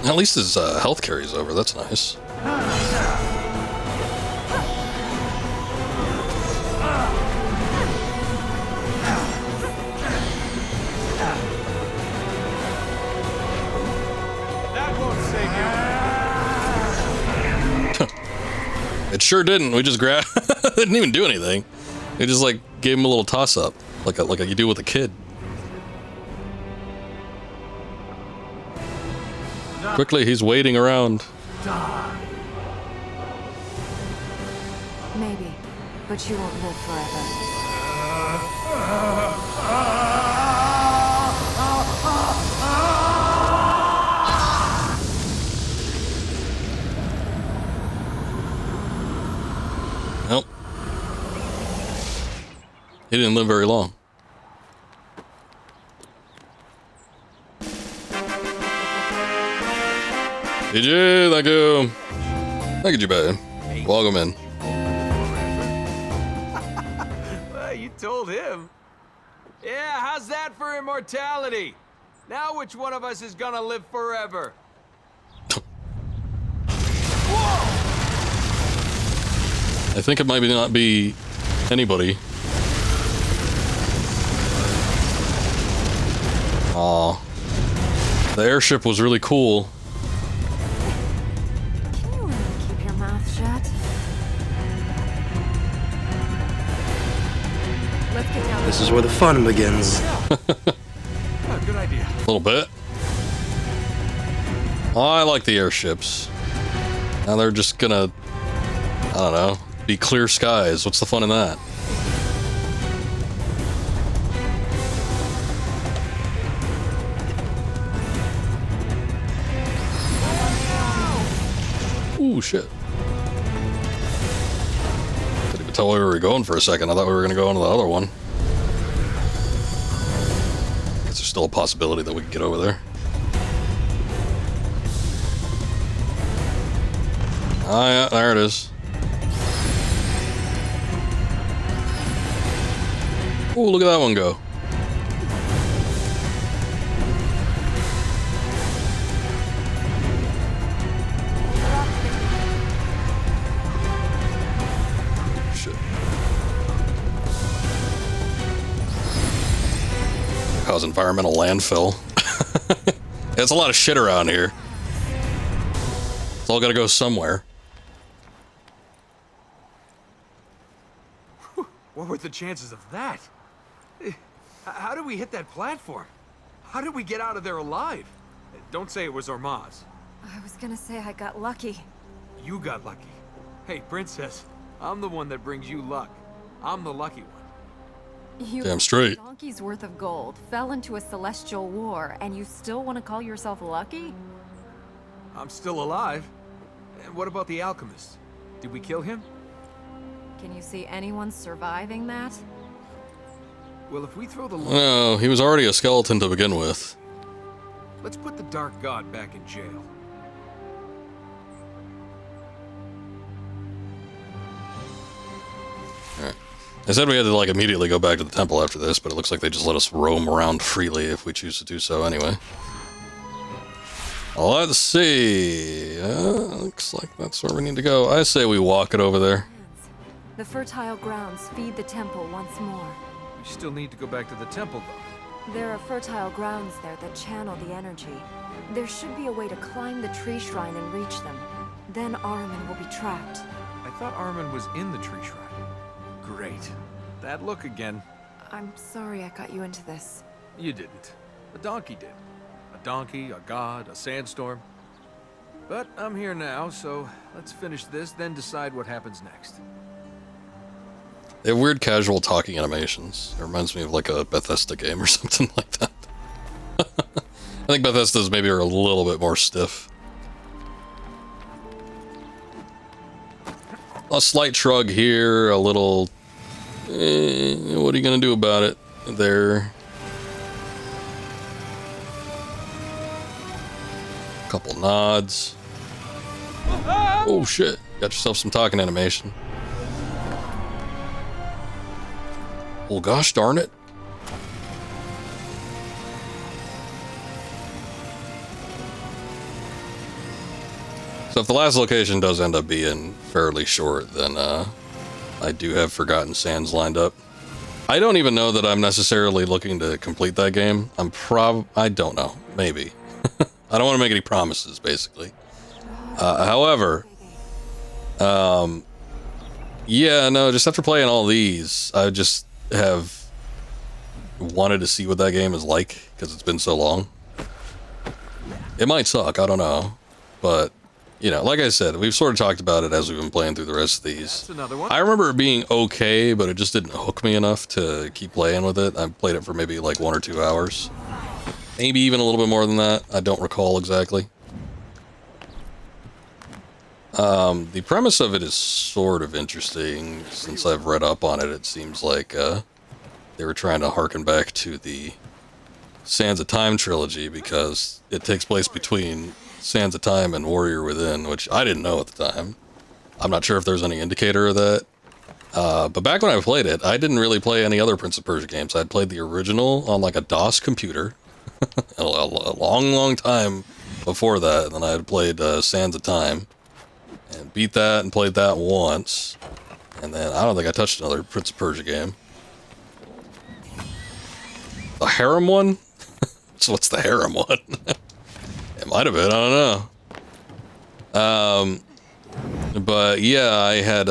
At least his health carries over. That's nice. That won't save you. It sure didn't. We just grabbed. Didn't even do anything. We just like gave him a little toss up, like you do with a kid. Quickly, he's waiting around. Maybe, but you won't live forever. Nope. He didn't live very long. DJ, thank you. Thank you, babe. Welcome in. Well, you told him. Yeah, how's that for immortality? Now which one of us is gonna live forever? I think it might not be anybody. Aw. The airship was really cool. Can you really keep your mouth shut? Let's get down. This is where the fun begins. Oh, good idea. A little bit. I like the airships. Now they're just gonna, I don't know, be clear skies. What's the fun in that? Ooh, shit. Couldn't even tell where we were going for a second. I thought we were gonna go into the other one. Guess there's still a possibility that we can get over there. Ah, yeah, there it is. Ooh, look at that one go. Shit. Cause environmental landfill. There's a lot of shit around here. It's all gotta go somewhere. What were the chances of that? How did we hit that platform? How did we get out of there alive? Don't say it was Ormaz. I was gonna say I got lucky. You got lucky. Hey, Princess, I'm the one that brings you luck. I'm the lucky one. You Damn straight. a donkey's worth of gold, fell into a celestial war, and you still want to call yourself lucky? I'm still alive. And what about the alchemist? Did we kill him? Can you see anyone surviving that? Well, if we throw the... No, he was already a skeleton to begin with. Let's put the Dark God back in jail. Alright. I said we had to like immediately go back to the temple after this, but it looks like they just let us roam around freely if we choose to do so anyway. Let's see. Looks like that's where we need to go. I say we walk it over there. The fertile grounds feed the temple once more. We still need to go back to the temple, though. There are fertile grounds there that channel the energy. There should be a way to climb the tree shrine and reach them. Then Ahriman will be trapped. I thought Armin was in the tree shrine. Great. That look again. I'm sorry I got you into this. You didn't. A donkey did. A donkey, a god, a sandstorm. But I'm here now, so let's finish this, then decide what happens next. They have weird casual talking animations. It reminds me of like a Bethesda game or something like that. I think Bethesda's maybe are a little bit more stiff. A slight shrug here, a little... what are you gonna do about it? There. A couple nods. Oh shit, got yourself some talking animation. Well, gosh darn it. So if the last location does end up being fairly short, then I do have Forgotten Sands lined up. I don't even know that I'm necessarily looking to complete that game. I don't know. Maybe. I don't want to make any promises, basically. However, yeah, no, just after playing all these, I just have wanted to see what that game is like, because it's been so long. It might suck, I don't know. But, you know, like I said, we've sort of talked about it as we've been playing through the rest of these. That's another one. I remember it being okay, but it just didn't hook me enough to keep playing with it. I played it for maybe like 1 or 2 hours. Maybe even a little bit more than that. I don't recall exactly. The premise of it is sort of interesting. Since I've read up on it, it seems like they were trying to harken back to the Sands of Time trilogy, because it takes place between Sands of Time and Warrior Within, which I didn't know at the time. I'm not sure if there's any indicator of that. But back when I played it, I didn't really play any other Prince of Persia games. I'd played the original on like a DOS computer a long time before that. And then I had played Sands of Time and beat that and played that once. And then I don't think I touched another Prince of Persia game. The harem one? So what's the harem one? It might have been, I don't know. But yeah, I had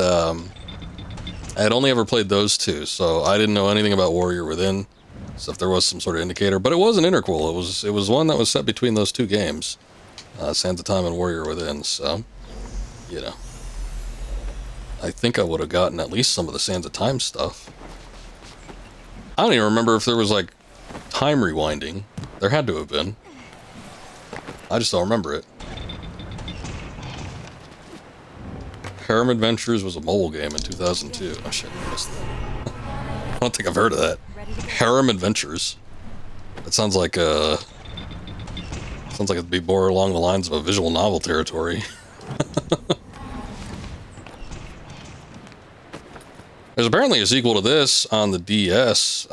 only ever played those two, so I didn't know anything about Warrior Within. So if there was some sort of indicator, but it was an interquel. It was one that was set between those two games, Sands of Time and Warrior Within. So, you know, I think I would have gotten at least some of the Sands of Time stuff. I don't even remember if there was like time rewinding. There had to have been. I just don't remember it. Harem Adventures was a mobile game in 2002. Oh shit, I missed that. I don't think I've heard of that. Harem Adventures. That sounds like it'd be more along the lines of a visual novel territory. There's apparently a sequel to this on the DS,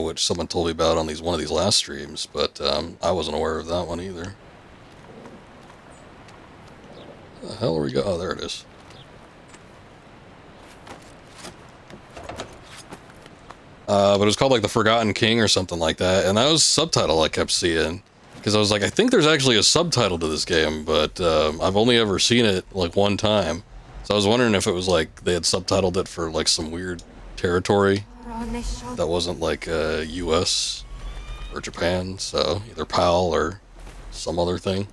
which someone told me about on one of these last streams, but I wasn't aware of that one either. Where the hell are we go? Oh, there it is. But it was called like The Forgotten King or something like that, and that was subtitle I kept seeing, because I was like, I think there's actually a subtitle to this game, but I've only ever seen it like one time. So I was wondering if it was like they had subtitled it for like some weird territory that wasn't like US or Japan, so either PAL or some other thing.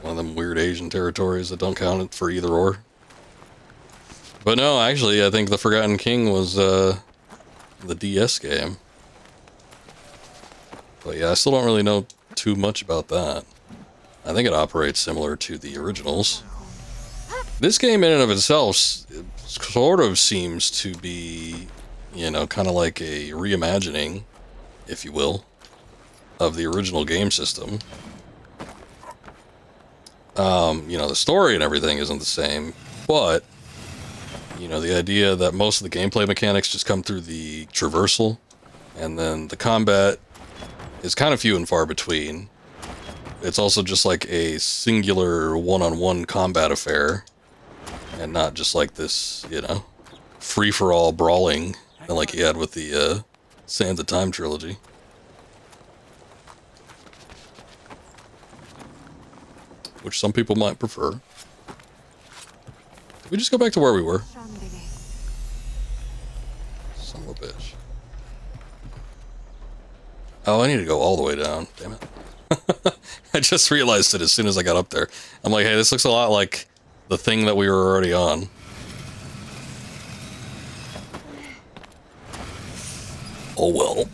One of them weird Asian territories that don't count it for either or. But no, actually, I think The Forgotten King was the DS game. But yeah, I still don't really know too much about that. I think it operates similar to the originals. This game in and of itself sort of seems to be, you know, kind of like a reimagining, if you will, of the original game system. You know, the story and everything isn't the same, but, you know, the idea that most of the gameplay mechanics just come through the traversal, and then the combat is kind of few and far between. It's also just like a singular one-on-one combat affair, and not just like this, you know, free-for-all brawling like you had with the Sands of Time trilogy. Which some people might prefer. Did we just go back to where we were? Son of a bitch. Oh, I need to go all the way down. Damn it. I just realized it as soon as I got up there. I'm like, hey, this looks a lot like the thing that we were already on. Oh, well.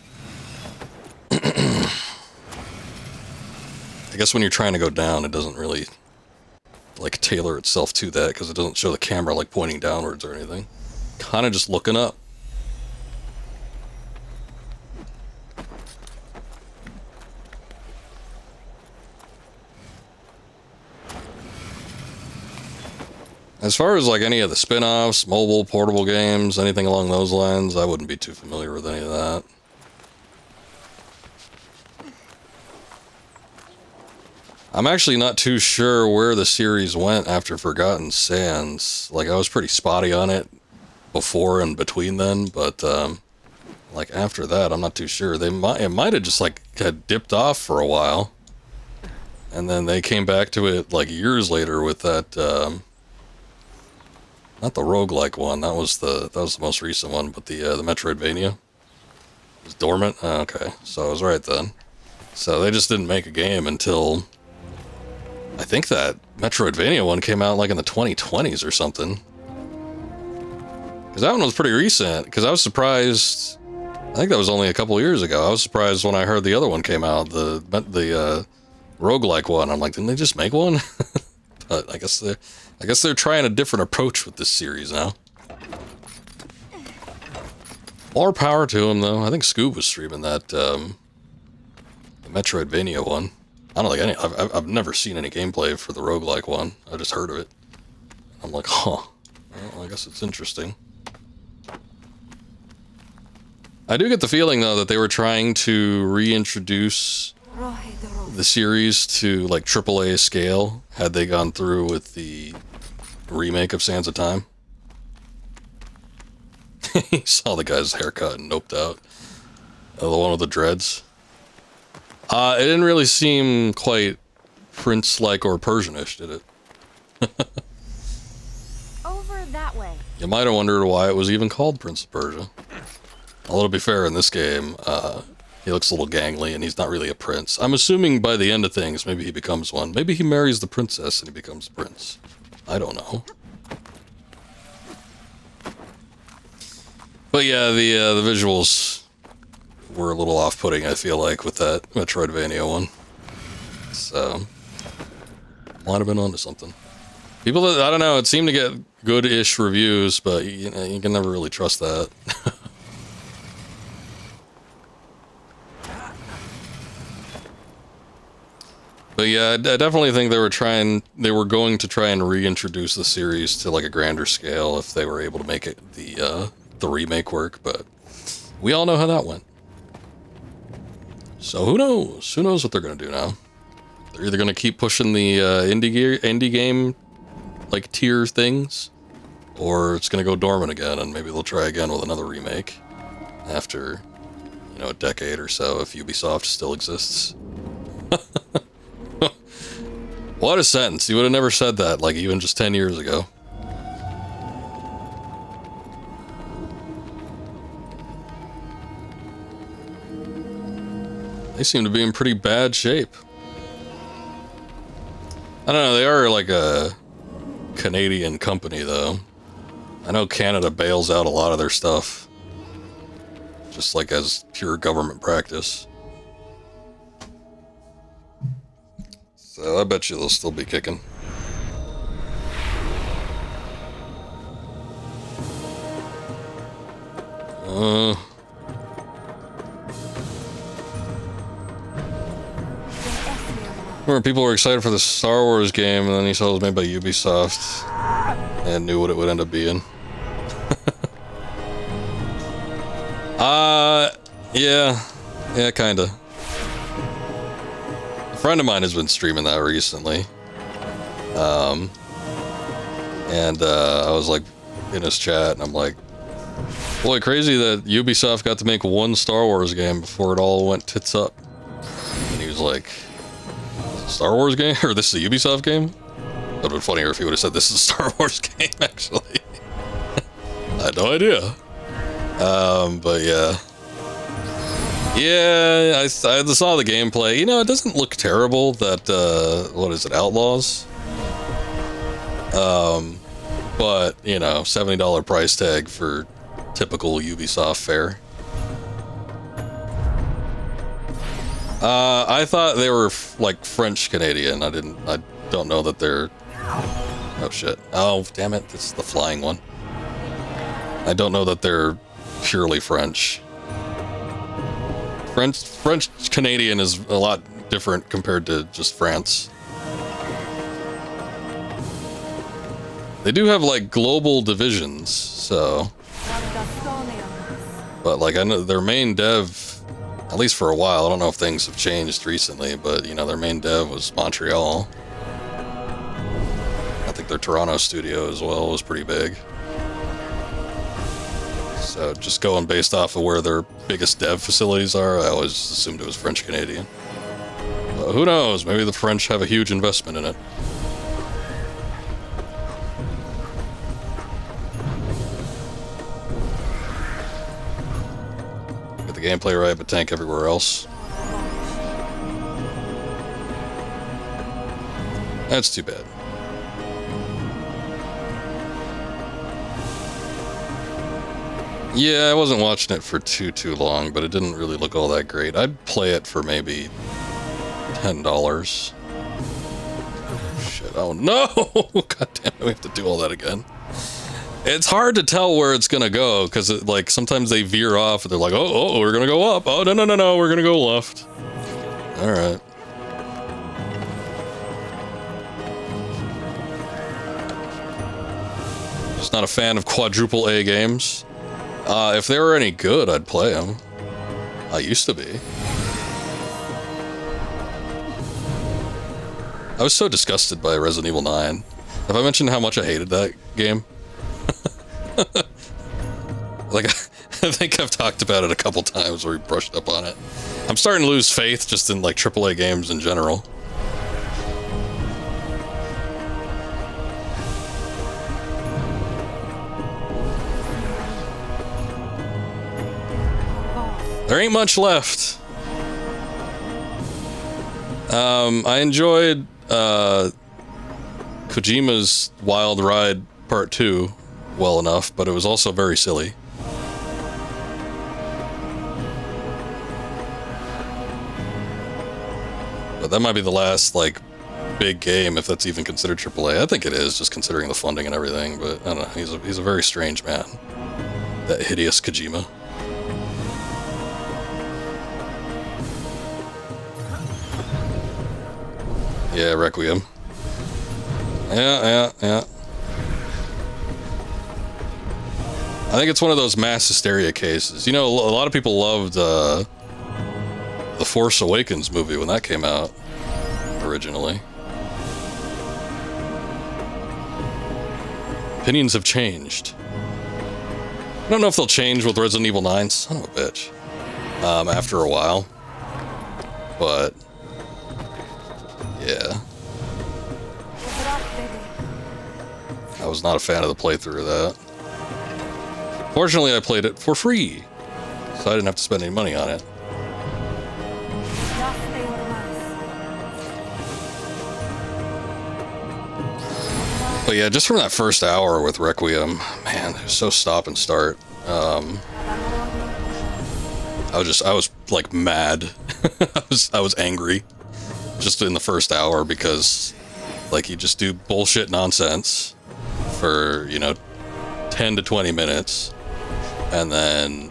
I guess when you're trying to go down, it doesn't really, like, tailor itself to that, because it doesn't show the camera, like, pointing downwards or anything. Kind of just looking up. As far as, like, any of the spin-offs, mobile, portable games, anything along those lines, I wouldn't be too familiar with any of that. I'm actually not too sure where the series went after Forgotten Sands. Like, I was pretty spotty on it before and between then, but, like, after that, I'm not too sure. It might have just, like, had dipped off for a while. And then they came back to it, like, years later with that, not the roguelike one, that was the most recent one, but the Metroidvania. It was dormant? Oh, okay, so I was right then. So they just didn't make a game until... I think that Metroidvania one came out like in the 2020s or something. Because that one was pretty recent, because I was surprised... I think that was only a couple years ago. I was surprised when I heard the other one came out, the roguelike one. I'm like, didn't they just make one? But I guess they're trying a different approach with this series now. More power to them, though. I think Scoob was streaming that, the Metroidvania one. I don't think I've never seen any gameplay for the roguelike one. I just heard of it. I'm like, huh. Well, I guess it's interesting. I do get the feeling, though, that they were trying to reintroduce the series to, like, AAA scale, had they gone through with the remake of Sands of Time. He saw the guy's haircut and noped out. The one with the dreads. It didn't really seem quite Prince-like or Persian-ish, did it? Over that way. You might have wondered why it was even called Prince of Persia. Although, to be fair, in this game, he looks a little gangly, and he's not really a prince. I'm assuming by the end of things, maybe he becomes one. Maybe he marries the princess and he becomes a prince. I don't know. But yeah, the visuals were a little off-putting, I feel like, with that Metroidvania one. So, might have been onto something. People that, I don't know, it seemed to get good-ish reviews, but you know, you can never really trust that. But yeah, I definitely think they were going to try and reintroduce the series to like a grander scale if they were able to make it the remake work, but we all know how that went. So who knows? Who knows what they're gonna do now? They're either gonna keep pushing the indie game like tier things, or it's gonna go dormant again, and maybe they'll try again with another remake after, you know, a decade or so if Ubisoft still exists. What a sentence. You would have never said that, like, even just 10 years ago. They seem to be in pretty bad shape. I don't know, they are like a Canadian company, though. I know Canada bails out a lot of their stuff, just like as pure government practice. So I bet you they'll still be kicking. Remember, people were excited for the Star Wars game, and then he saw it was made by Ubisoft, and knew what it would end up being. Yeah, kinda. A friend of mine has been streaming that recently. I was like in his chat, and I'm like, boy, crazy that Ubisoft got to make one Star Wars game before it all went tits up. And he was like, Star Wars game? Or this is a Ubisoft game? That would have been funnier if he would have said this is a Star Wars game, actually. I had no idea. But yeah. Yeah, I saw the gameplay. You know, it doesn't look terrible. That what is it, Outlaws? But you know, $70 price tag for typical Ubisoft fare. I thought they were like French Canadian. I don't know that they're. Oh shit! Oh damn it! This is the flying one. I don't know that they're purely French. French Canadian is a lot different compared to just France. They do have like global divisions, so. But like I know their main dev, at least for a while. I don't know if things have changed recently, but you know their main dev was Montreal. I think their Toronto studio as well was pretty big. So just going based off of where their biggest dev facilities are, I always assumed it was French Canadian. But who knows? Maybe the French have a huge investment in it. Get the gameplay right, but tank everywhere else. That's too bad. Yeah, I wasn't watching it for too long, but it didn't really look all that great. I'd play it for maybe $10. Shit, oh no! God damn it, we have to do all that again. It's hard to tell where it's gonna go, because like sometimes they veer off and they're like, oh, we're gonna go up. Oh, no, we're gonna go left. Alright. Just not a fan of quadruple A games. If they were any good, I'd play them. I used to be. I was so disgusted by Resident Evil 9. Have I mentioned how much I hated that game? Like, I think I've talked about it a couple times where we brushed up on it. I'm starting to lose faith just in, like, AAA games in general. There ain't much left. I enjoyed Kojima's Wild Ride Part 2 well enough, but it was also very silly. But that might be the last, like, big game, if that's even considered AAA. I think it is, just considering the funding and everything, but I don't know, he's a very strange man. That hideous Kojima. Yeah, Requiem. Yeah. I think it's one of those mass hysteria cases. You know, a lot of people loved the Force Awakens movie when that came out originally. Opinions have changed. I don't know if they'll change with Resident Evil 9. Son of a bitch. After a while. But yeah. I was not a fan of the playthrough of that. Fortunately, I played it for free, so I didn't have to spend any money on it. But yeah, just from that first hour with Requiem, man, it was so stop and start. I was like mad. I was angry just in the first hour because like you just do bullshit nonsense for, you know, 10 to 20 minutes, and then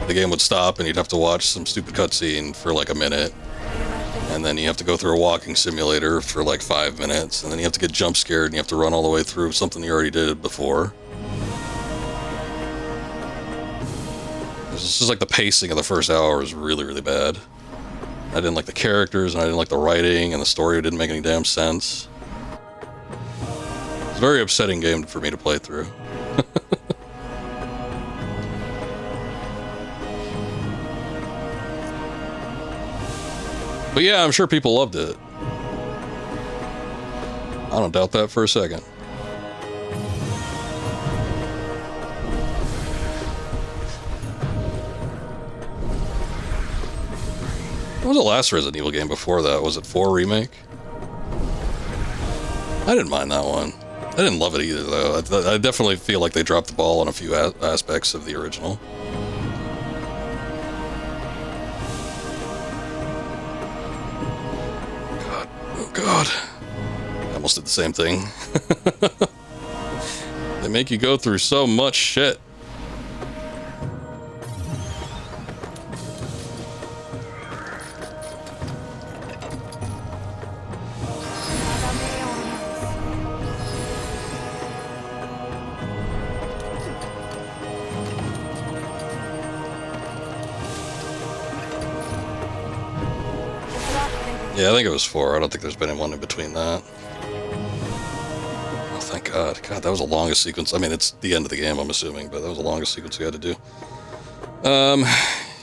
the game would stop and you'd have to watch some stupid cutscene for like a minute, and then you have to go through a walking simulator for like 5 minutes, and then you have to get jump scared and you have to run all the way through something you already did before. It's just like the pacing of the first hour was really, really bad. I didn't like the characters, and I didn't like the writing, and the story didn't make any damn sense. It's a very upsetting game for me to play through. But yeah, I'm sure people loved it. I don't doubt that for a second. was the last Resident Evil game before that? Was it 4 Remake? I didn't mind that one. I didn't love it either, though. I definitely feel like they dropped the ball on a few aspects of the original. God. Oh, God. I almost did the same thing. They make you go through so much shit. Yeah, I think it was 4. I don't think there's been one in between that. Oh, thank God. God, that was the longest sequence. I mean, it's the end of the game, I'm assuming, but that was the longest sequence we had to do.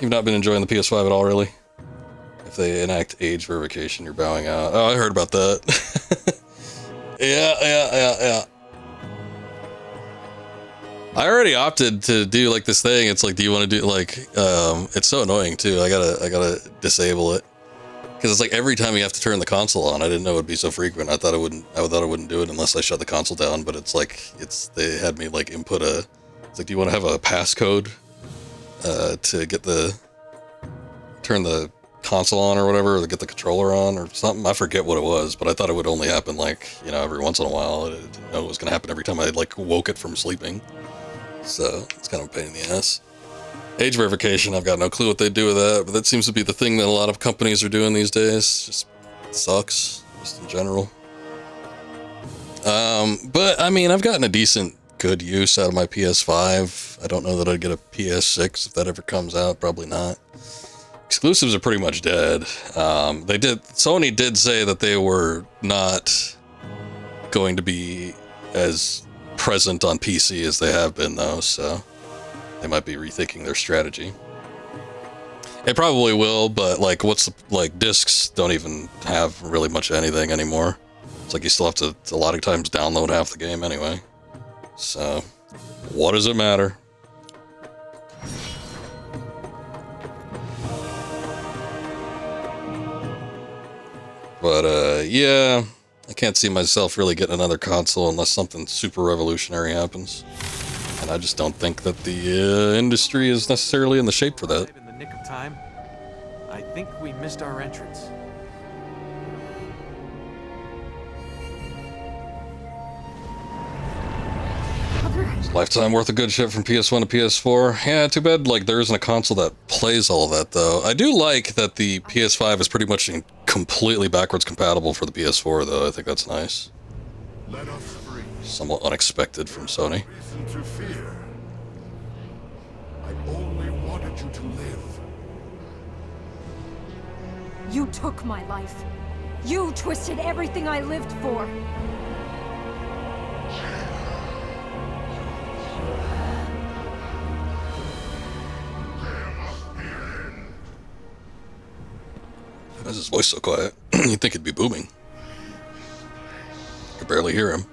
You've not been enjoying the PS5 at all, really? If they enact age verification, you're bowing out. Oh, I heard about that. Yeah. I already opted to do, like, this thing. It's like, do you want to do, like, it's so annoying, too. I gotta disable it. Because it's like every time you have to turn the console on. I didn't know it would be so frequent. I thought I wouldn't do it unless I shut the console down. But it's like they had me like input a. It's like, do you want to have a passcode to turn the console on or whatever, or to get the controller on or something? I forget what it was, but I thought it would only happen like, you know, every once in a while. I didn't know it was going to happen every time I like woke it from sleeping. So it's kind of a pain in the ass. Age verification, I've got no clue what they do with that, but that seems to be the thing that a lot of companies are doing these days. Just sucks, just in general. But, I mean, I've gotten a decent, good use out of my PS5. I don't know that I'd get a PS6 if that ever comes out, probably not. Exclusives are pretty much dead. Sony did say that they were not going to be as present on PC as they have been, though, so they might be rethinking their strategy. It probably will, but like, discs don't even have really much of anything anymore. It's like you still have to, a lot of times, download half the game anyway. So, what does it matter? But, yeah, I can't see myself really getting another console unless something super revolutionary happens. And I just don't think that the industry is necessarily in the shape for that. In the nick of time, I think we missed our entrance. It's lifetime worth of good shit from PS1 to PS4. Yeah, too bad like there isn't a console that plays all of that though. I do like that the PS5 is pretty much completely backwards compatible for the PS4 though. I think that's nice. Let us free. Somewhat unexpected from Sony. Reason to fear. I only wanted you to live. You took my life. You twisted everything I lived for. Why is his voice so quiet? You'd think it'd be booming. I could barely hear him.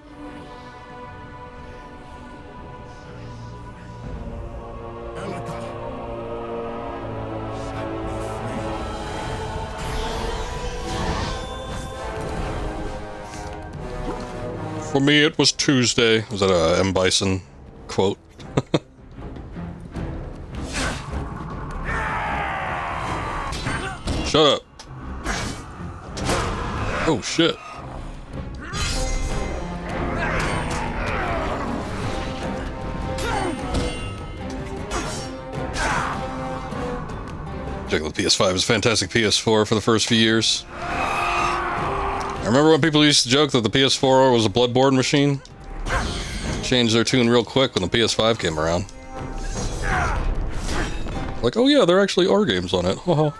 For me, it was Tuesday. Was that a M. Bison quote? Shut up. Oh, shit. Check the PS5 is a fantastic PS4 for the first few years. I remember when people used to joke that the PS4 was a bloodborne machine. Changed their tune real quick when the PS5 came around. Like, oh yeah, there actually are games on it. Haha.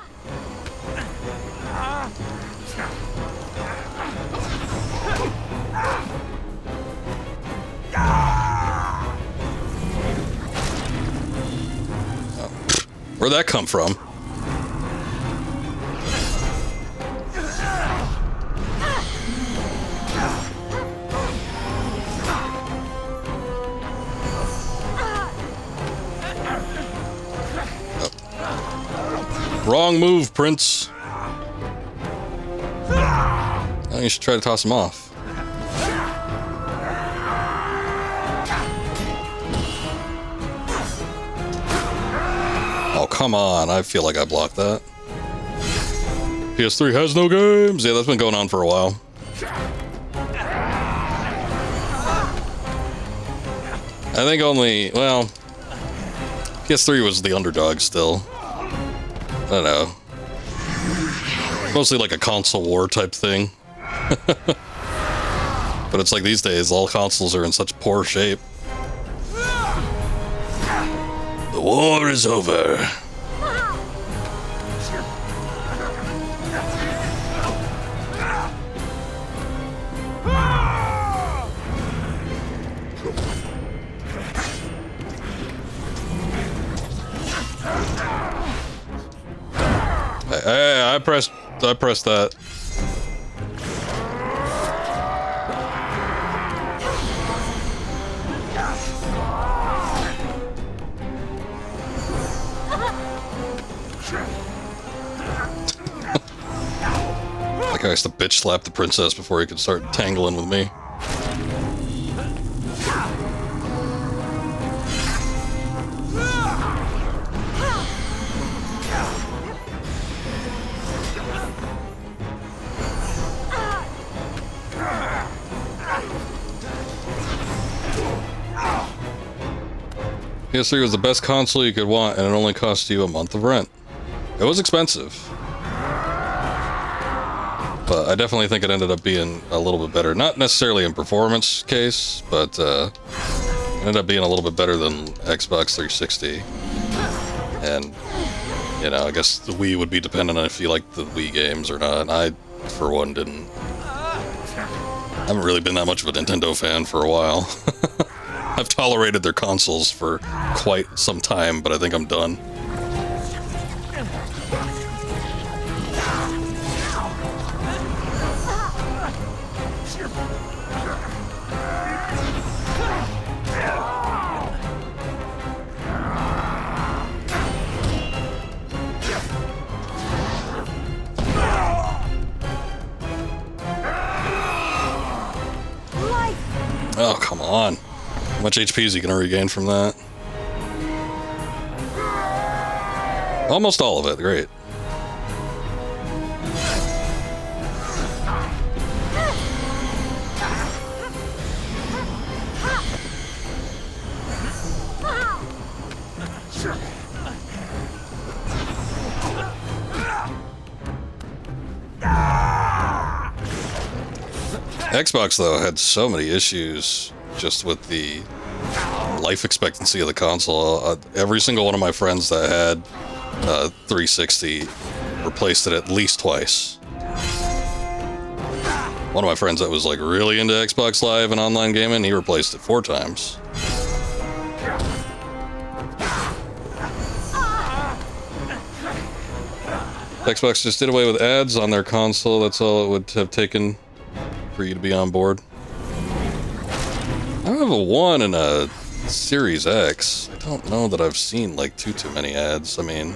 Where'd that come from? Wrong move, Prince. You should try to toss him off. Oh, come on. I feel like I blocked that. PS3 has no games. Yeah, that's been going on for a while. I think only, well, PS3 was the underdog still. I don't know. Mostly like a console war type thing. But it's like these days, all consoles are in such poor shape. The war is over. Hey, I pressed that. That guy has to bitch slap the princess before he can start tangling with me. PS3 was the best console you could want, and it only cost you a month of rent. It was expensive. But I definitely think it ended up being a little bit better. Not necessarily in performance case, but it ended up being a little bit better than Xbox 360. And, you know, I guess the Wii would be dependent on if you like the Wii games or not. I, for one, didn't. I haven't really been that much of a Nintendo fan for a while. I've tolerated their consoles for quite some time, but I think I'm done. Oh, come on. How much HP is he going to regain from that? Almost all of it. Great. Xbox, though, had so many issues just with the life expectancy of the console. Every single one of my friends that had 360 replaced it at least twice. One of my friends that was like really into Xbox Live and online gaming, he replaced it 4 times. Xbox just did away with ads on their console. That's all it would have taken for you to be on board. I have a 1 and a Series X. I don't know that I've seen like too many ads. I mean,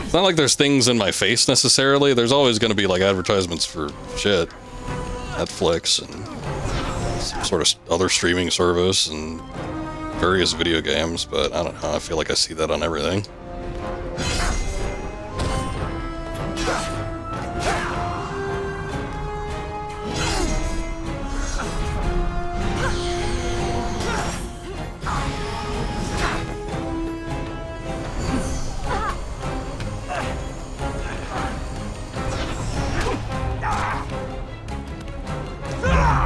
it's not like there's things in my face necessarily. There's always going to be like advertisements for shit, Netflix and some sort of other streaming service and various video games, but I don't know. I feel like I see that on everything.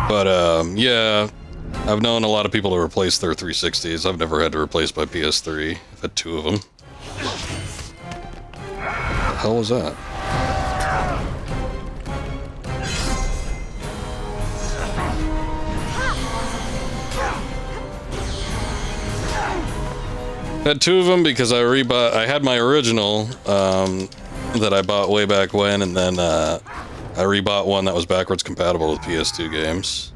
But, yeah, I've known a lot of people to replace their 360s. I've never had to replace my PS3. I've had 2 of them. What the hell was that? I had 2 of them because I had my original, that I bought way back when, and then, I rebought one that was backwards compatible with PS2 games.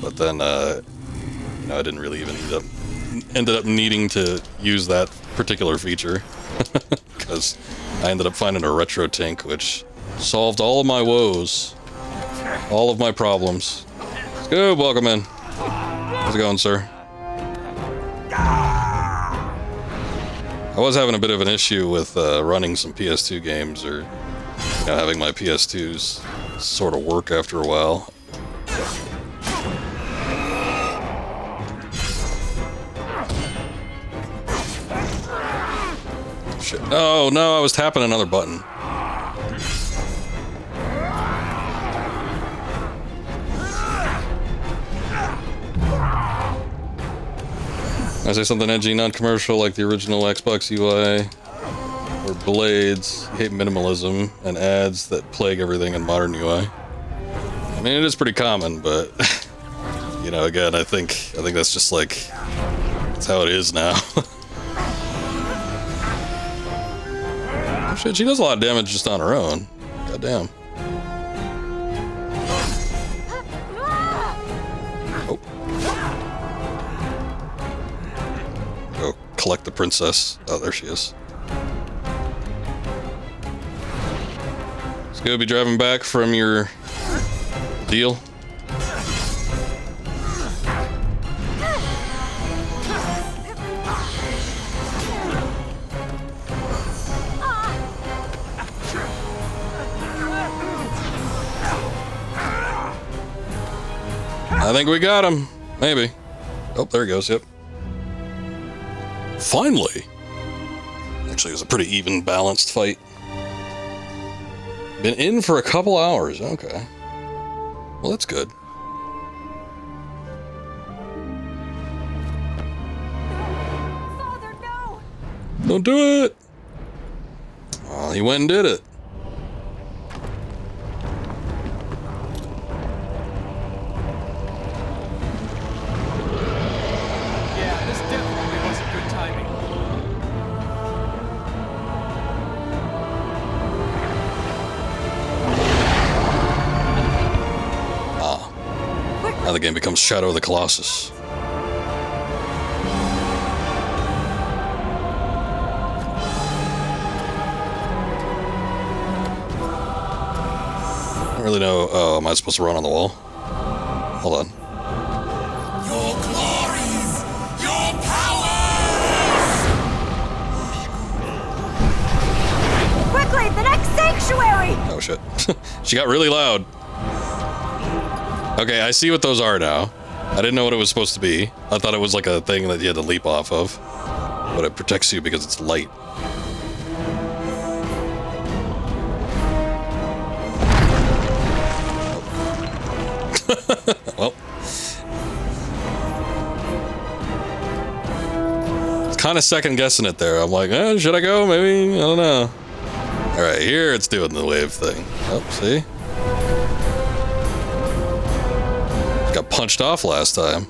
But then, you know, I didn't really even ended up needing to use that particular feature. Because I ended up finding a retro tank, which solved all of my woes. All of my problems. Let's go, welcome in. How's it going, sir? I was having a bit of an issue with running some PS2 games, or having my PS2s sort of work after a while. Shit. Oh no, I was tapping another button. I say something edgy, non-commercial, like the original Xbox UI, or blades, hate minimalism, and ads that plague everything in modern UI. I mean, it is pretty common, but you know, again, I think that's just like that's how it is now. Oh, shit, she does a lot of damage just on her own. God damn. Collect the princess. Oh, there she is. So you'll be driving back from your deal. I think we got him. Maybe. Oh, there he goes. Yep. Finally! Actually, it was a pretty even, balanced fight. Been in for a couple hours. Okay. Well, that's good. Father, no! Don't do it! Oh, he went and did it. Yeah, this definitely wasn't good timing. Now the game becomes Shadow of the Colossus. I don't really know. Oh, am I supposed to run on the wall? Hold on. Your glories! Your powers! Quickly, the next sanctuary! Oh shit. She got really loud. Okay, I see what those are now. I didn't know what it was supposed to be. I thought it was like a thing that you had to leap off of. But it protects you because it's light. Well. It's kind of second guessing it there. I'm like, should I go? Maybe? I don't know. Alright, here it's doing the wave thing. Oh, see? Got punched off last time.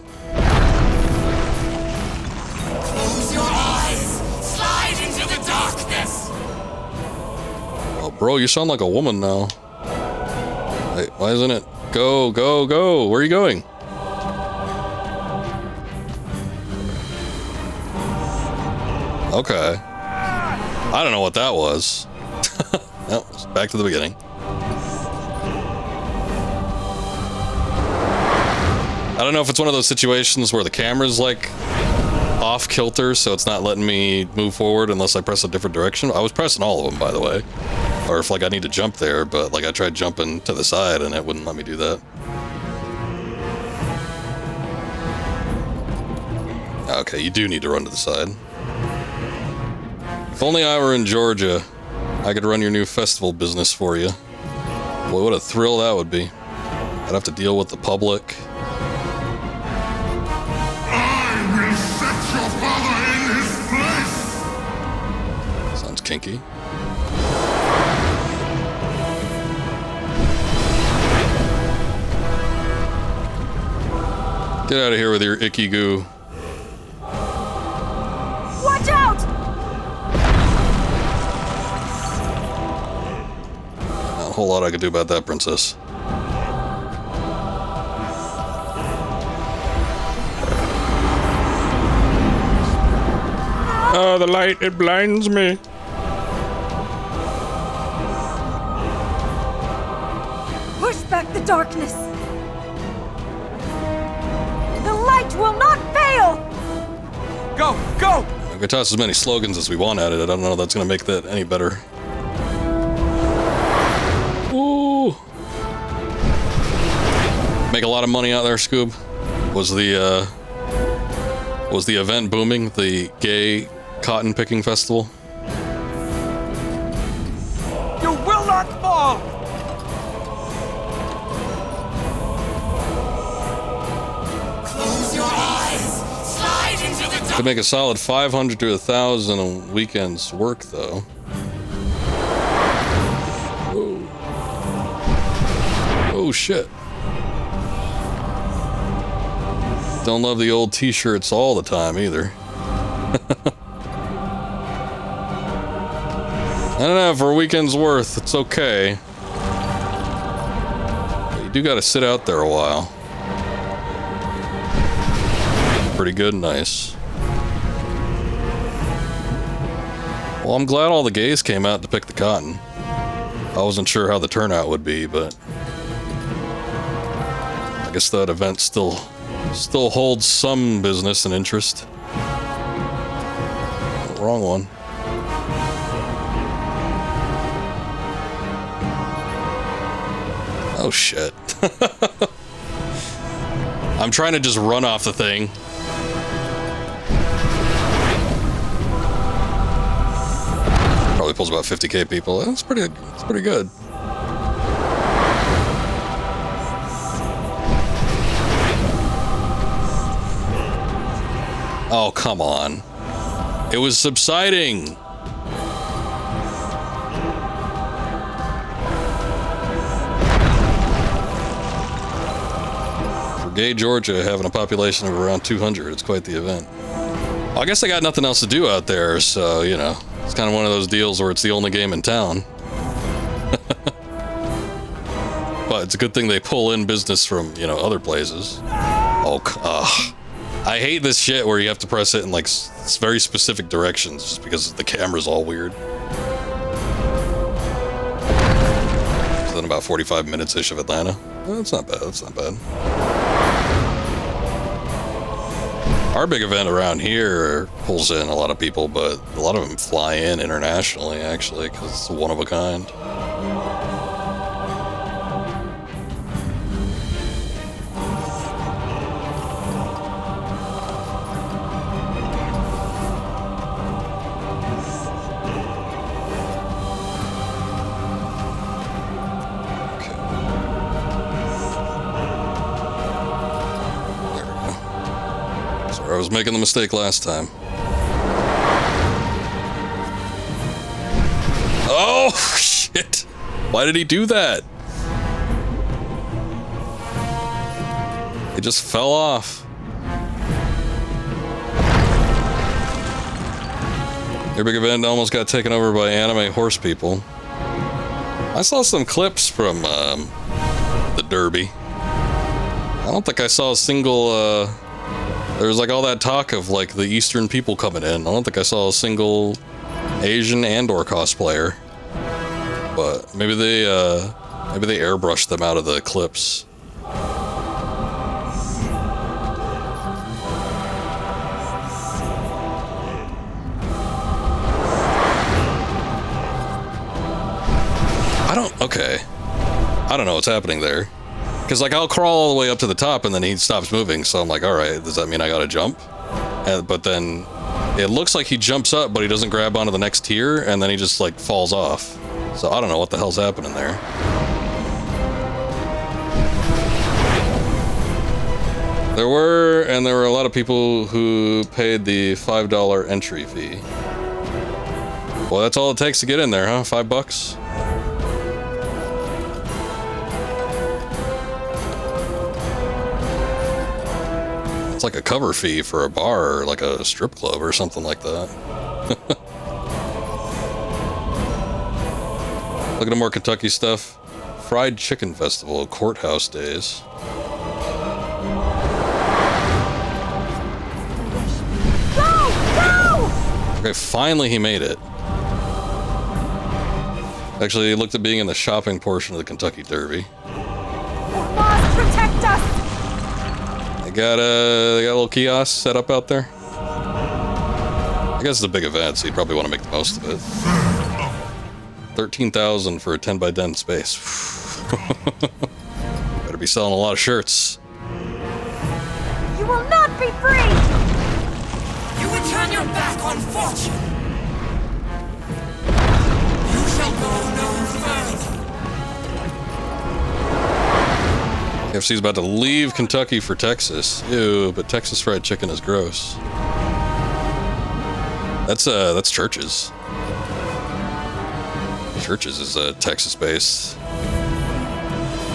Close your eyes! Slide into the darkness! Oh, bro, you sound like a woman now. Wait, why isn't it? Go, go, go! Where are you going? Okay. I don't know what that was. No, it's back to the beginning. I don't know if it's one of those situations where the camera's like off kilter, so it's not letting me move forward unless I press a different direction. I was pressing all of them, by the way. Or if like I need to jump there, but like I tried jumping to the side and it wouldn't let me do that. Okay, you do need to run to the side. If only I were in Georgia, I could run your new festival business for you. Boy, what a thrill that would be. I'd have to deal with the public. Sounds kinky. Get out of here with your icky goo. Watch out! Not a whole lot I could do about that, princess. Oh, the light, it blinds me. Push back the darkness. The light will not fail. Go! Go! We can toss as many slogans as we want at it. I don't know if that's going to make that any better. Ooh. Make a lot of money out there, Scoob. Was the event booming? The gay cotton picking festival? You will not fall! Close your eyes! Slide into the dark! Could make a solid 500 to 1,000 a weekend's work, though. Ooh. Oh, shit. Don't love the old t-shirts all the time, either. I don't know, for a weekend's worth, it's okay. But you do gotta sit out there a while. Pretty good and nice. Well, I'm glad all the gays came out to pick the cotton. I wasn't sure how the turnout would be, but I guess that event still holds some business and interest. Wrong one. Oh shit. I'm trying to just run off the thing. Probably pulls about 50k people. That's pretty good. Oh, come on. It was subsiding. For gay Georgia having a population of around 200, it's quite the event. Well, I guess they got nothing else to do out there, so, you know, it's kind of one of those deals where it's the only game in town. But it's a good thing they pull in business from, you know, other places. Oh, I hate this shit where you have to press it in like very specific directions just because the camera's all weird. So then about 45 minutes-ish of Atlanta. Well, that's not bad, that's not bad. Our big event around here pulls in a lot of people, but a lot of them fly in internationally, actually, because it's one of a kind. I was making the mistake last time. Oh, shit. Why did he do that? It just fell off. Your big event almost got taken over by anime horse people. I saw some clips from the Derby. I don't think I saw a single... There was like all that talk of like the Eastern people coming in. I don't think I saw a single Asian and/or cosplayer, but maybe they airbrushed them out of the clips. I don't know what's happening there. Because, like, I'll crawl all the way up to the top, and then he stops moving, so I'm like, alright, does that mean I gotta jump? But then, it looks like he jumps up, but he doesn't grab onto the next tier, and then he just, like, falls off. So I don't know what the hell's happening there. There were a lot of people who paid the $5 entry fee. Well, that's all it takes to get in there, huh? $5? Like a cover fee for a bar or like a strip club or something like that. Look at the more Kentucky stuff. Fried Chicken Festival, Courthouse Days. Go! Go! Okay, finally he made it. Actually, he looked at being in the shopping portion of the Kentucky Derby. Laws protect us! They got a little kiosk set up out there. I guess it's a big event, so you probably want to make the most of it. 13,000 for a 10 by 10 space. Better be selling a lot of shirts. You will not be free! You would turn your back on fortune. You shall go no further. KFC's about to leave Kentucky for Texas. Ew, but Texas fried chicken is gross. That's Church's. Church's is a Texas-based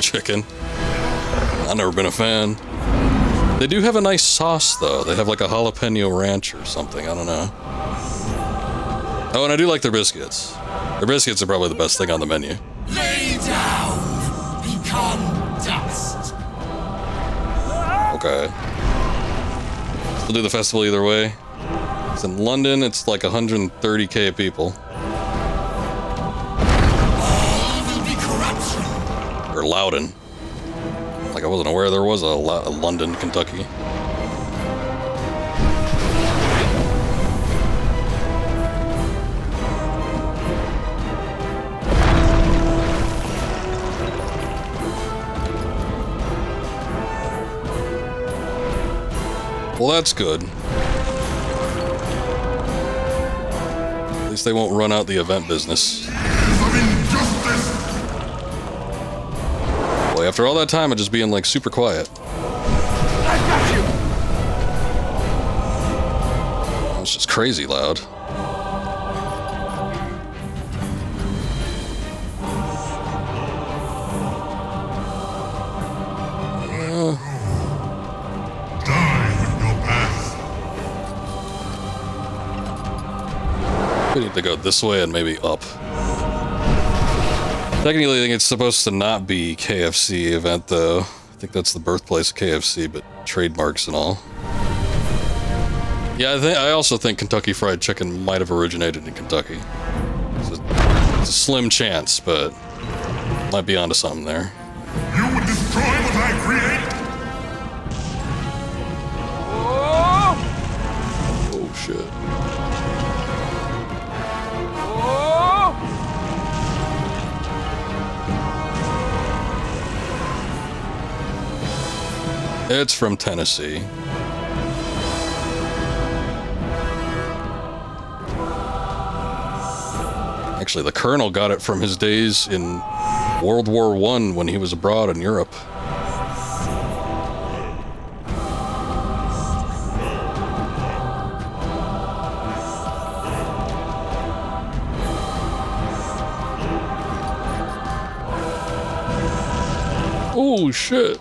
chicken. I've never been a fan. They do have a nice sauce, though. They have like a jalapeno ranch or something. I don't know. Oh, and I do like their biscuits. Their biscuits are probably the best thing on the menu. Lay down. Become dust. Okay. Still do the festival either way. It's in London. It's like 130k people. All will be corruption. Or Loudon. Like I wasn't aware there was a London, Kentucky. Well, that's good. At least they won't run out the event business. Boy, after all that time of just being like super quiet. I've got you. It was just crazy loud. We need to go this way and maybe up. Technically, I think it's supposed to not be KFC event, though. I think that's the birthplace of KFC, but trademarks and all. Yeah, I also think Kentucky Fried Chicken might have originated in Kentucky. It's a slim chance, but might be onto something there. You would destroy what I create? Oh, shit. It's from Tennessee. Actually, the Colonel got it from his days in World War I when he was abroad in Europe. Oh, shit.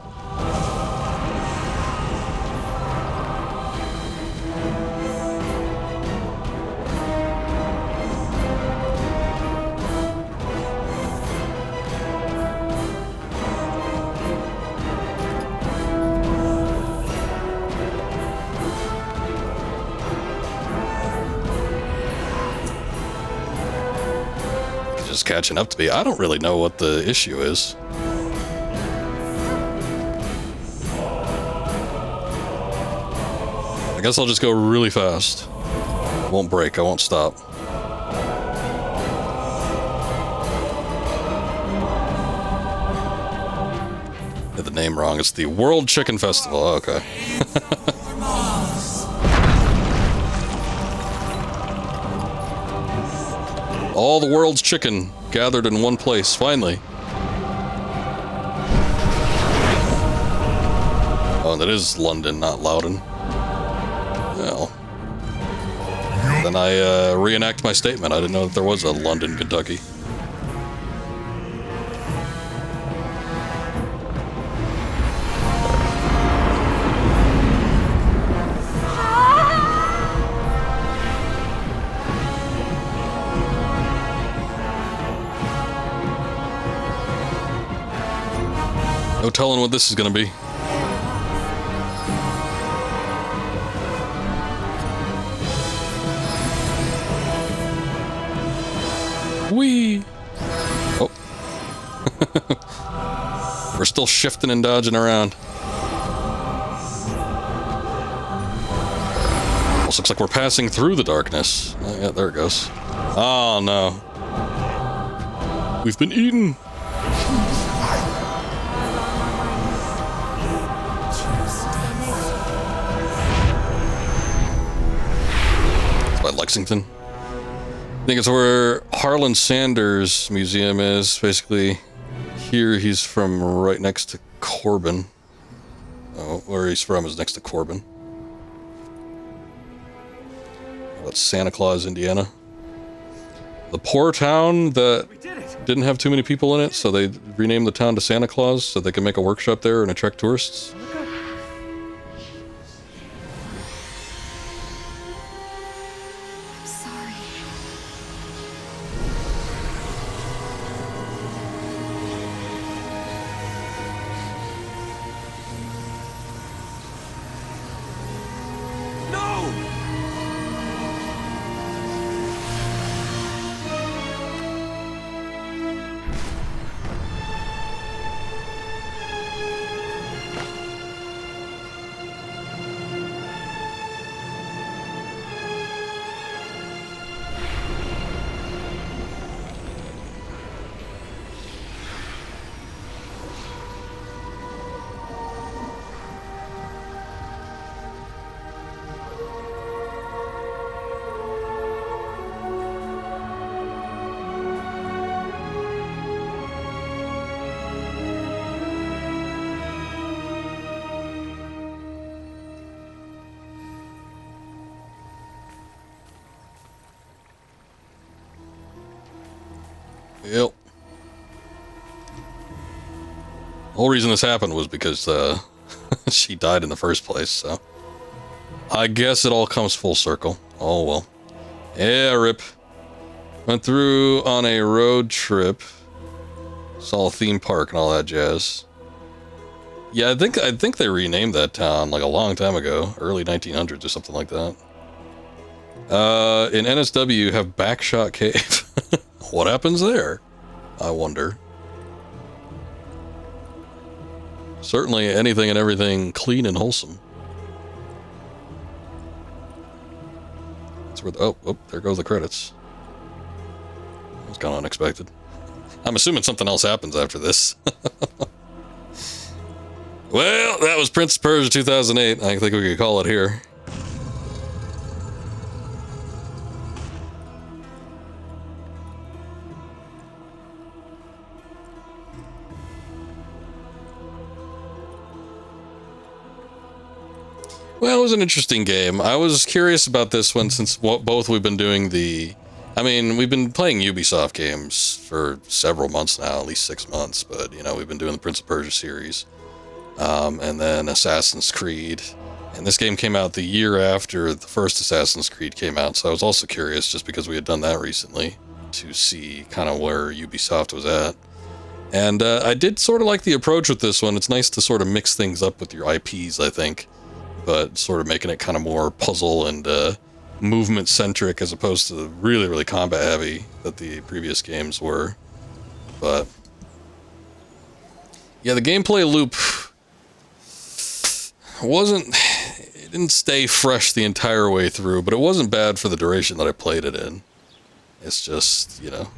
Just catching up to me. I don't really know what the issue is. I guess I'll just go really fast. I won't break, I won't stop. Get the name wrong. It's the World Chicken Festival. Oh, okay. All the world's chicken gathered in one place, finally. Oh, that is London, not Loudon. Well. Then I reenact my statement. I didn't know that there was a London, Kentucky. No telling what this is gonna be. Whee! Oh. We're still shifting and dodging around. Almost looks like we're passing through the darkness. Oh, yeah, there it goes. Oh, no. We've been eaten. It's by Lexington. I think it's where Harlan Sanders Museum is. Basically, here he's from right next to Corbin. Oh, where he's from is next to Corbin. How about Santa Claus, Indiana? The poor town that didn't have too many people in it, so they renamed the town to Santa Claus so they can make a workshop there and attract tourists. I'm sorry. No! Yep. The whole reason this happened was because she died in the first place, so I guess it all comes full circle. Oh well. Yeah, rip. Went through on a road trip. Saw a theme park and all that jazz. Yeah, I think they renamed that town like a long time ago, early 1900s or something like that. In NSW you have Backshot Cave. What happens there? I wonder. Certainly anything and everything clean and wholesome. That's where the, oh, there goes the credits. That was kind of unexpected. I'm assuming something else happens after this. Well, that was Prince of Persia 2008. I think we could call it here. Well, it was an interesting game. I was curious about this one since both we've been doing the... I mean, we've been playing Ubisoft games for several months now, at least 6 months, but, you know, we've been doing the Prince of Persia series. And then Assassin's Creed. And this game came out the year after the first Assassin's Creed came out, so I was also curious, just because we had done that recently, to see kind of where Ubisoft was at. And I did sort of like the approach with this one. It's nice to sort of mix things up with your IPs, I think. But sort of making it kind of more puzzle and movement-centric as opposed to the really, really combat-heavy that the previous games were. But yeah, the gameplay loop it didn't stay fresh the entire way through, but it wasn't bad for the duration that I played it in. It's just, you know,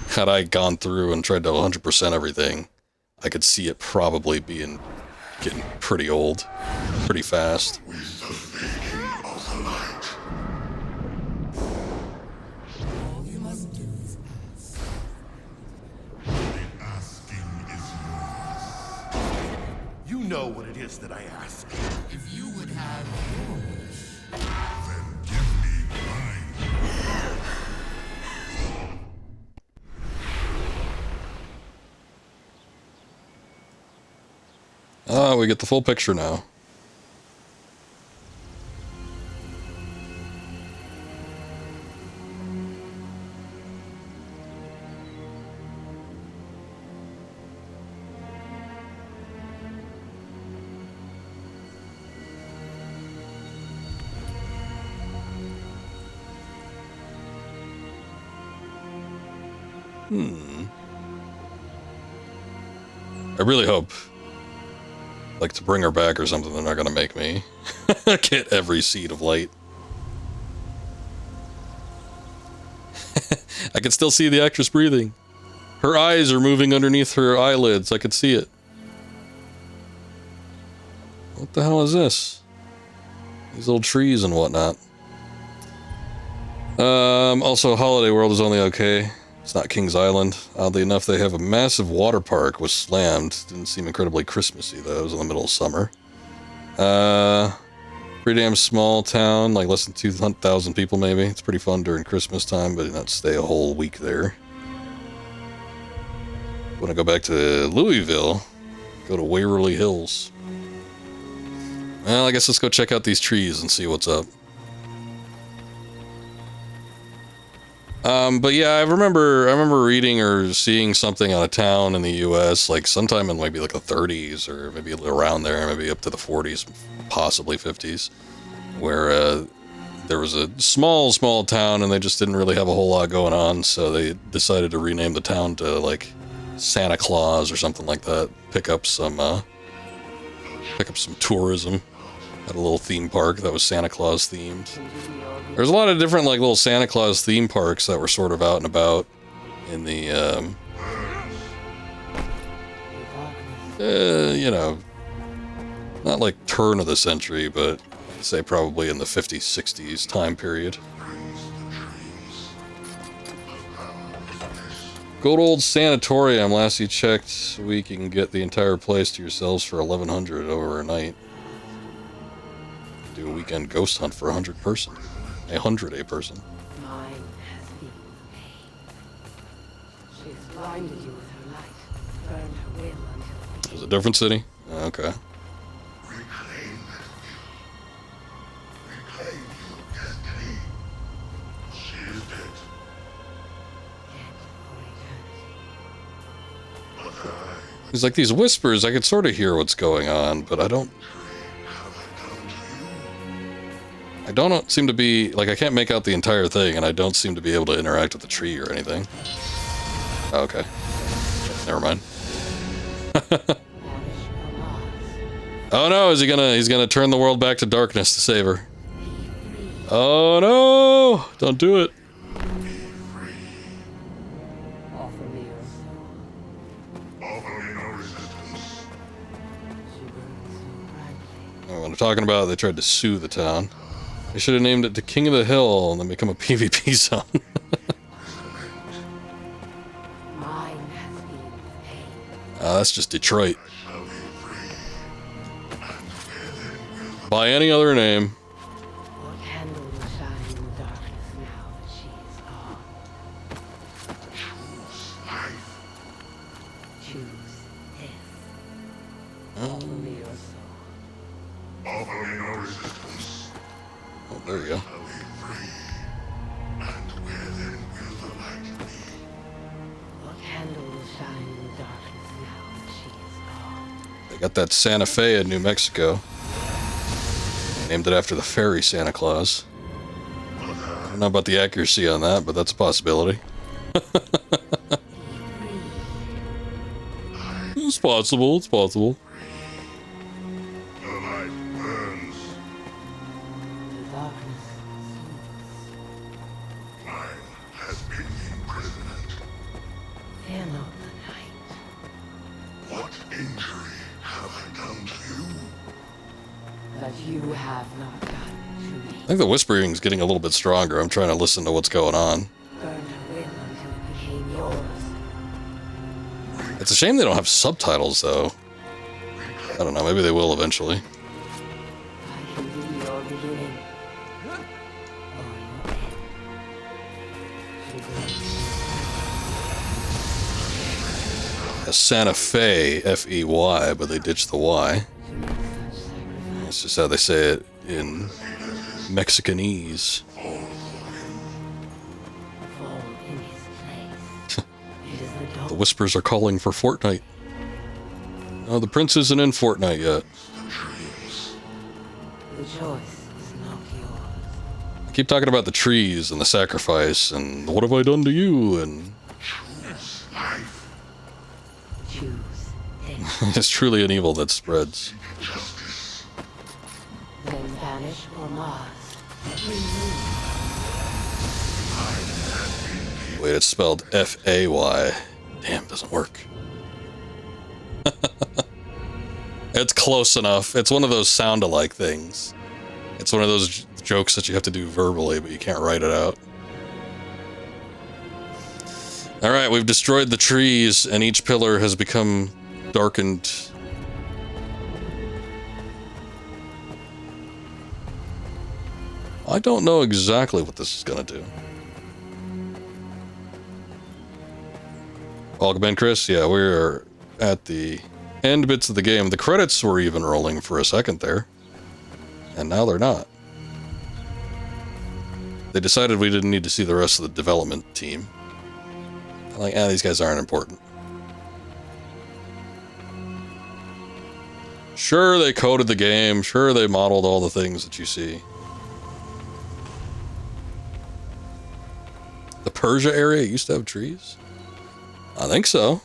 had I gone through and tried to 100% everything, I could see it probably getting pretty old, pretty fast. All you must do is ask. Asking is yours. You know what it is that I ask. If you would have your wish. Then give me mine. Ah, we get the full picture now. I really hope, like, to bring her back or something, they're not gonna make me get every seed of light. I can still see the actress breathing. Her eyes are moving underneath her eyelids. I could see it. What the hell is this? These little trees and whatnot. Also, Holiday World is only okay. It's not King's Island. Oddly enough, they have a massive water park was slammed. Didn't seem incredibly Christmassy, though. It was in the middle of summer. Pretty damn small town, like less than 200,000 people, maybe. It's pretty fun during Christmas time, but not stay a whole week there. Want to go back to Louisville? Go to Waverly Hills. Well, I guess let's go check out these trees and see what's up. But yeah, I remember reading or seeing something on a town in the U.S. like sometime in maybe like the 30s or maybe around there, maybe up to the 40s, possibly 50s, where there was a small town and they just didn't really have a whole lot going on, so they decided to rename the town to like Santa Claus or something like that. Pick up some tourism. Had a little theme park that was Santa Claus themed. There's a lot of different like little Santa Claus theme parks that were sort of out and about in the you know, not like turn of the century, but I'd say probably in the 50s, 60s time period. Good old sanatorium. Last you checked, we can get the entire place to yourselves for 1,100 over a night. Do a weekend ghost hunt for 100 person. 100 a person. Mine has been pain. She's blinded you with her light, burned her will until It was a different city? Okay. Reclaim your destiny. She is dead. Dead for eternity. It's like these whispers, I could sort of hear what's going on, but I don't seem to be, like, I can't make out the entire thing, and I don't seem to be able to interact with the tree or anything. Oh, okay. Never mind. Oh no, he's gonna turn the world back to darkness to save her. Oh no! Don't do it. Offer me your soul. Offer me no resistance. She burns so brightly. What I'm talking about, they tried to sue the town. They should have named it the King of the Hill and then become a PvP zone. Mine has been pain. That's just Detroit. By any other name. What candle will shine in the darkness now that she is gone? Choose death. Offer me your soul. Offer me no resistance. Oh, there you go. I'll be free. And where then will the light be? What candle will shine in the darkness now that she is gone? They got that Santa Fe in New Mexico. Named it after the fairy Santa Claus. I don't know about the accuracy on that, but that's a possibility. It's possible, it's possible. The light burns. The darkness Mine has been imprisoned. fear not the night. What injury have I done to you? That you have not done to me. I think the whispering's getting a little bit stronger. I'm trying to listen to what's going on. Burned her will until it became yours. It's a shame they don't have subtitles, though. I don't know, maybe they will eventually. I can be your beginning. Or your end. She burns A Santa Fe, F-E-Y, but they ditched the Y. to make such sacrifice. That's just how they say it in Mexicanese. Fall in his place. It is the The dark. whispers are calling for Fortnite. Oh, the prince isn't in Fortnite yet. The choice is not yours. I keep talking about the trees and the sacrifice and what have I done to you and Think, It's truly an evil that spreads. then vanish or Mars. Wait, it's spelled F-A-Y. Damn, doesn't work. It's close enough. It's one of those sound-alike things. It's one of those jokes that you have to do verbally, but you can't write it out. Alright, we've destroyed the trees, and each pillar has become darkened. I don't know exactly what this is gonna do. Welcome in, Chris. Yeah, we're at the end bits of the game. The credits were even rolling for a second there. And now they're not. They decided we didn't need to see the rest of the development team. I'm like, these guys aren't important. Sure, they coded the game. Sure, they modeled all the things that you see. The Persia area used to have trees? I think so.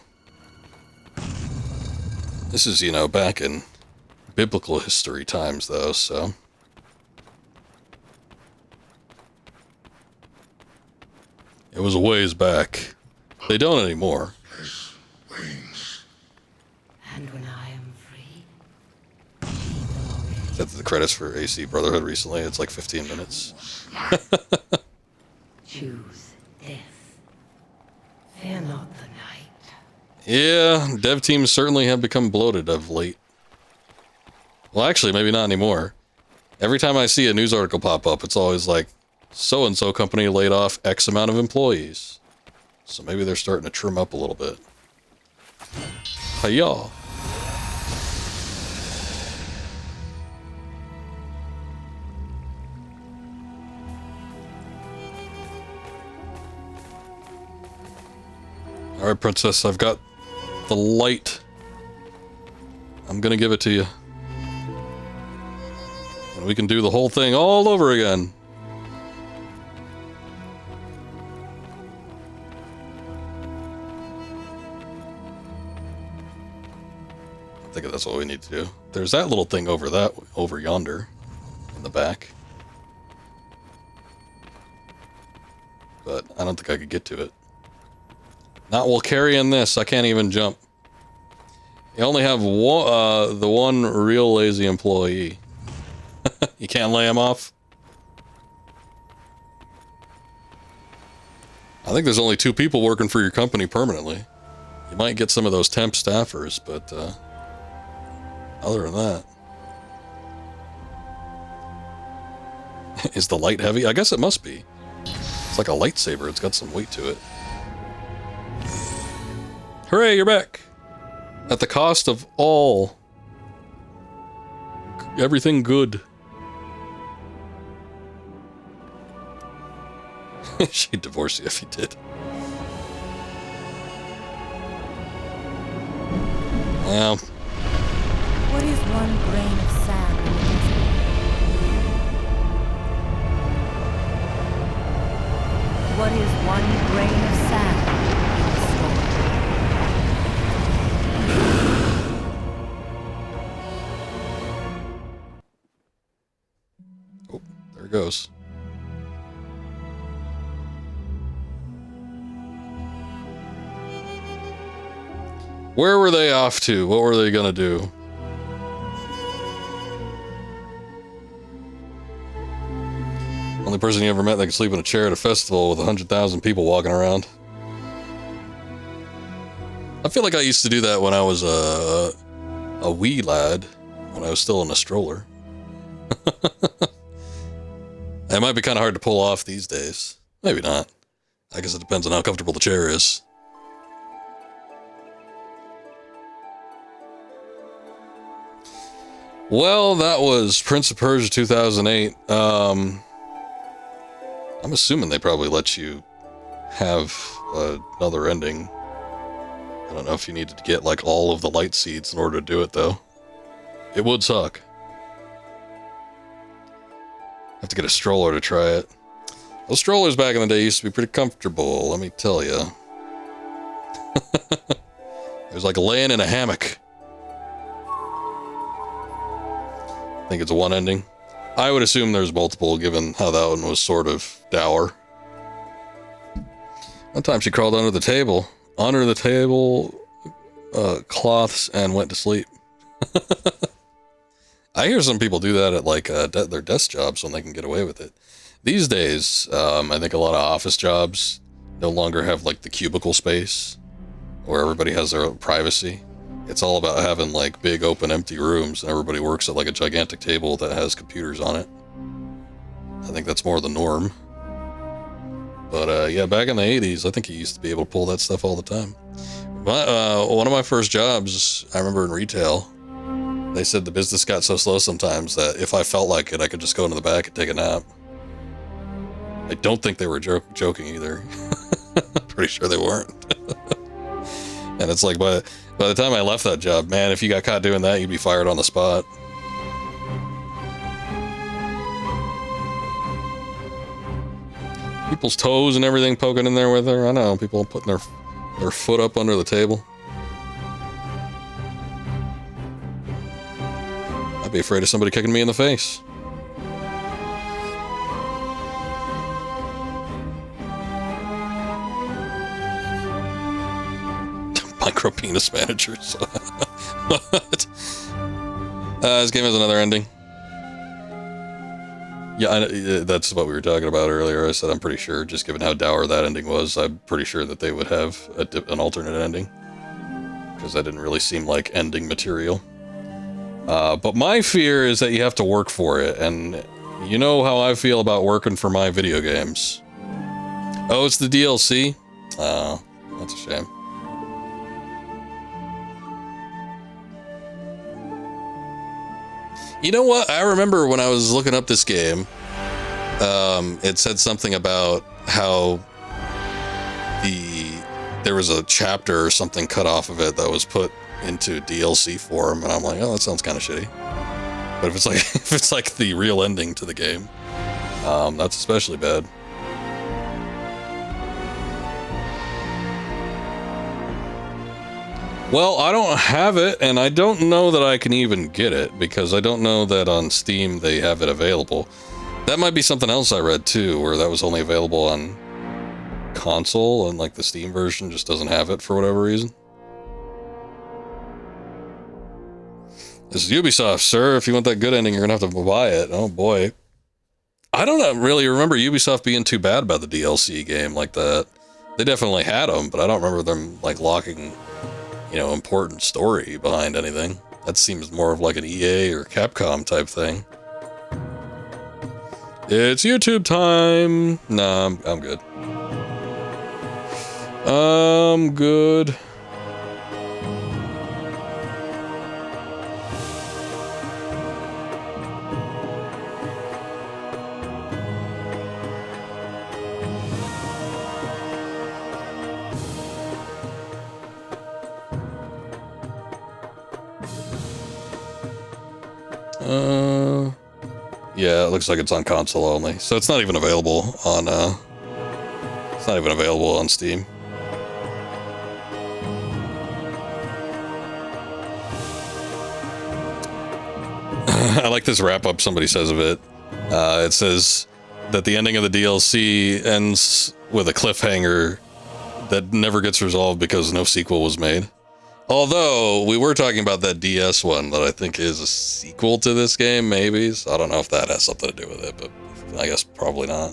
This is, you know, back in biblical history times, though, so. It was a ways back. They don't anymore. And when I am free, she belongs. That's the credits for AC Brotherhood recently. It's like 15 minutes. Choose death. Fear not the night. Yeah, dev teams certainly have become bloated of late. Well, actually, maybe not anymore. Every time I see a news article pop up, it's always like, so-and-so company laid off X amount of employees. So maybe they're starting to trim up a little bit. Hiya! Alright, Princess, I've got the light. I'm gonna give it to you. And we can do the whole thing all over again. I think that's what we need to do. There's that little thing over yonder in the back. But I don't think I could get to it. Not while carrying this. I can't even jump. You only have one, the one real lazy employee. You can't lay him off? I think there's only 2 people working for your company permanently. You might get some of those temp staffers, but other than that. Is the light heavy? I guess it must be. It's like a lightsaber. It's got some weight to it. Hooray, you're back! At the cost of all. Everything good. She'd divorce you if you did. Well. What is one grain of sand in the desert? What is one grain of sand in the storm? Oh, there it goes. Where were they off to? What were they gonna do? Only person you ever met that could sleep in a chair at a festival with 100,000 people walking around. I feel like I used to do that when I was a wee lad, when I was still in a stroller. It might be kind of hard to pull off these days. Maybe not. I guess it depends on how comfortable the chair is. Well, that was Prince of Persia 2008. I'm assuming they probably let you have another ending. I don't know if you needed to get like all of the light seeds in order to do it, though. It would suck. Have to get a stroller to try it. Those strollers back in the day used to be pretty comfortable, let me tell you. It was like laying in a hammock. I think it's one ending. I would assume there's multiple, given how that one was sort of dour. One time she crawled under the table cloths and went to sleep. I hear some people do that at like their desk jobs when they can get away with it. These days, I think a lot of office jobs no longer have like the cubicle space where everybody has their own privacy. It's all about having like big open empty rooms and everybody works at like a gigantic table that has computers on it. I think that's more the norm. But yeah, back in the 80s, I think you used to be able to pull that stuff all the time. One of my first jobs, I remember in retail, they said the business got so slow sometimes that if I felt like it, I could just go into the back and take a nap. I don't think they were joking either. Pretty sure they weren't. And it's like, by the time I left that job, man, if you got caught doing that, you'd be fired on the spot. People's toes and everything poking in there with her. I know, people putting their foot up under the table. I'd be afraid of somebody kicking me in the face. Micro penis managers. What? This game has another ending. Yeah, that's what we were talking about earlier. I said I'm pretty sure, just given how dour that ending was, I'm pretty sure that they would have an alternate ending. Because that didn't really seem like ending material. But my fear is that you have to work for it, and you know how I feel about working for my video games. Oh, it's the DLC? Oh, that's a shame. You know what? I remember when I was looking up this game, it said something about how there was a chapter or something cut off of it that was put into DLC form, and I'm like, oh, that sounds kind of shitty. But if it's like the real ending to the game, that's especially bad. Well, I don't have it, and I don't know that I can even get it, because I don't know that on Steam they have it available. That might be something else I read too, where that was only available on console, and like the Steam version just doesn't have it for whatever reason. This is Ubisoft, sir. If you want that good ending, you're gonna have to buy it. Oh boy. I don't really remember Ubisoft being too bad about the DLC game like that. They definitely had them, but I don't remember them like locking, important story behind anything. That seems more of like an EA or Capcom type thing. It's YouTube time. Nah, I'm good. I'm good. Yeah, it looks like it's on console only, so it's not even available on Steam. I like this wrap up somebody says of it. It says that the ending of the DLC ends with a cliffhanger that never gets resolved because no sequel was made. Although, we were talking about that DS one that I think is a sequel to this game, maybe. So I don't know if that has something to do with it, but I guess probably not.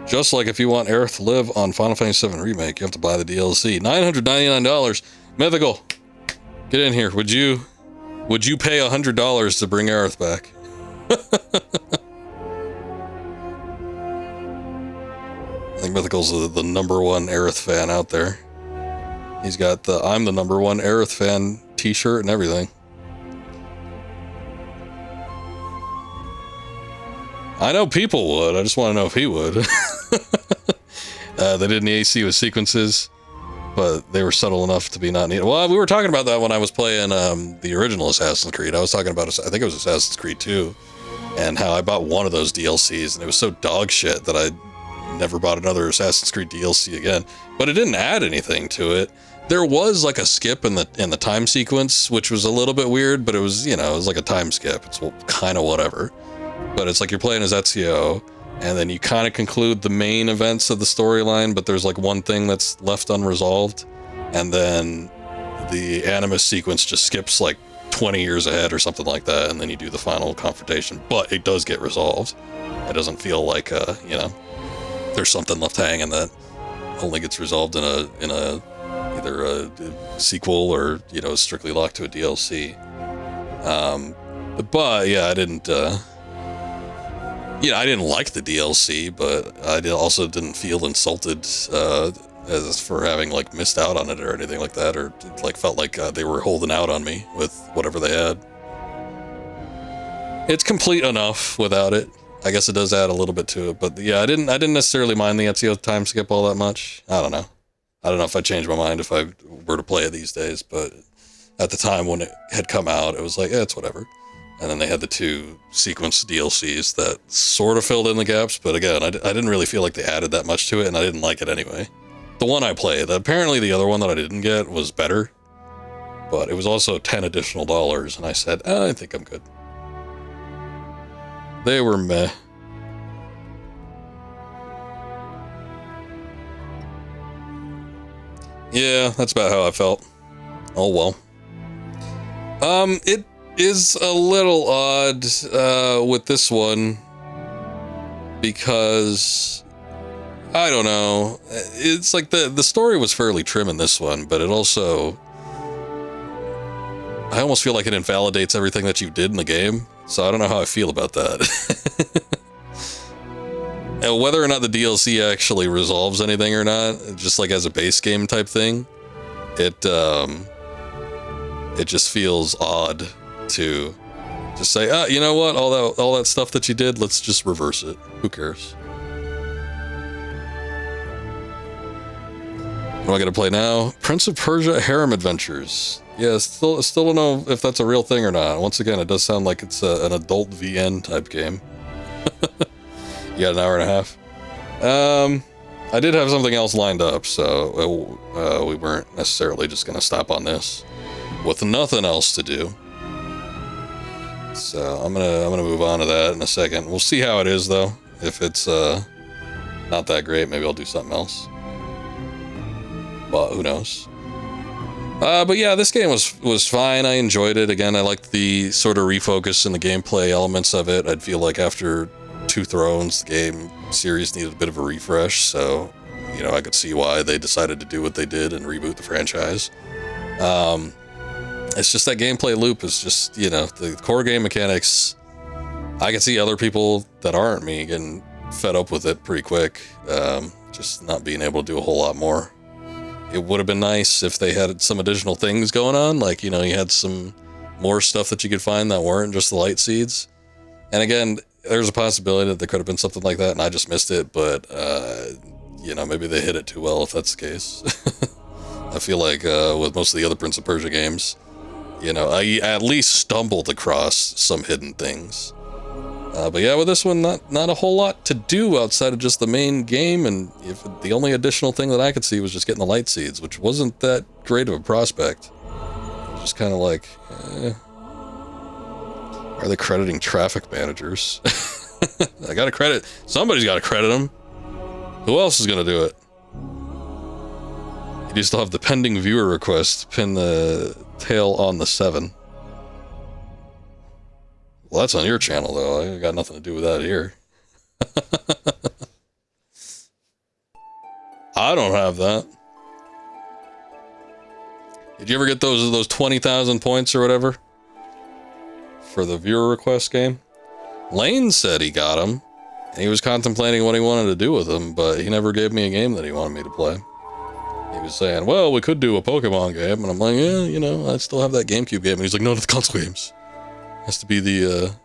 Just like if you want Aerith to live on Final Fantasy VII Remake, you have to buy the DLC. $999. Mythical, get in here. Would you pay $100 to bring Aerith back? I think Mythical's the number one Aerith fan out there. He's got the I'm the number one Aerith fan t-shirt and everything. I know people would. I just want to know if he would. They did an AC with sequences, but they were subtle enough to be not needed. Well, we were talking about that when I was playing the original Assassin's Creed. I was talking about, I think it was Assassin's Creed 2, and how I bought one of those DLCs, and it was so dog shit that I never bought another Assassin's Creed DLC again. But it didn't add anything to it. There was like a skip in the time sequence, which was a little bit weird, but it was, you know, it was like a time skip. It's kind of whatever. But it's like you're playing as Ezio, and then you kind of conclude the main events of the storyline, but there's like one thing that's left unresolved, and then the Animus sequence just skips like 20 years ahead or something like that, and then you do the final confrontation. But it does get resolved. It doesn't feel like, you know, there's something left hanging that only gets resolved in a either a sequel or, you know, strictly locked to a DLC. But yeah, I didn't like the DLC, but I also didn't feel insulted as for having like missed out on it or anything like that, or like felt like they were holding out on me with whatever they had. It's complete enough without it. I guess it does add a little bit to it, but yeah, I didn't necessarily mind the Ezio time skip all that much. I don't know if I'd change my mind if I were to play it these days, but at the time when it had come out, it was like, it's whatever. And then they had the 2 sequence DLCs that sort of filled in the gaps, but again, I didn't really feel like they added that much to it, and I didn't like it anyway. The one I played, apparently the other one that I didn't get was better, but it was also $10 additional, and I said, I think I'm good. They were meh. Yeah, that's about how I felt. Oh well. It is a little odd with this one because I don't know. It's like the story was fairly trim in this one, but it also, I almost feel like it invalidates everything that you did in the game. So I don't know how I feel about that. And whether or not the DLC actually resolves anything or not, just like as a base game type thing, it just feels odd to just say, you know what, all that stuff that you did, let's just reverse it. Who cares? What am I gonna play now? Prince of Persia Harem Adventures. Yeah, still don't know if that's a real thing or not. Once again, it does sound like it's an adult VN type game. You got an hour and a half. I did have something else lined up, so we weren't necessarily just gonna stop on this with nothing else to do. So I'm gonna move on to that in a second. We'll see how it is though. If it's not that great, maybe I'll do something else. But who knows? But yeah, this game was fine. I enjoyed it. Again, I liked the sort of refocus in the gameplay elements of it. I'd feel like after Two Thrones, the game series needed a bit of a refresh, so, you know, I could see why they decided to do what they did and reboot the franchise. It's just that gameplay loop is just, you know, the core game mechanics. I can see other people that aren't me getting fed up with it pretty quick, just not being able to do a whole lot more. It would have been nice if they had some additional things going on, like, you know, you had some more stuff that you could find that weren't just the light seeds. And again, there's a possibility that there could have been something like that and I just missed it, but, you know, maybe they hit it too well if that's the case. I feel like with most of the other Prince of Persia games, you know, I at least stumbled across some hidden things. But yeah, with this one, not a whole lot to do outside of just the main game, and if the only additional thing that I could see was just getting the light seeds, which wasn't that great of a prospect. Just kind of like, are they crediting traffic managers? I gotta credit. Somebody's gotta credit them. Who else is gonna do it? You do still have the pending viewer request. Pin the tail on the 7. Well, that's on your channel, though. I got nothing to do with that here. I don't have that. Did you ever get those 20,000 points or whatever for the viewer request game? Lane said he got them, and he was contemplating what he wanted to do with them, but he never gave me a game that he wanted me to play. He was saying, well, we could do a Pokemon game, and I'm like, yeah, you know, I still have that GameCube game. And he's like, no, the console games. Has to be the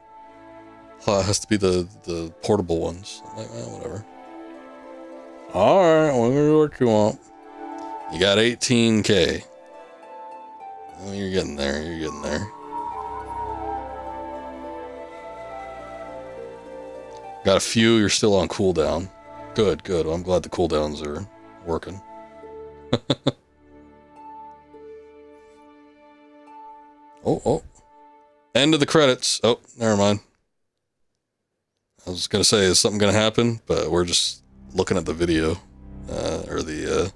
portable ones. I'm like, well, whatever. Alright, we're gonna do what you want. You got 18K. Oh, you're getting there, you're getting there. Got a few, you're still on cooldown. Good, good. Well, I'm glad the cooldowns are working. Oh. End of the credits. Oh, never mind. I was going to say, is something going to happen? But we're just looking at the video. Or the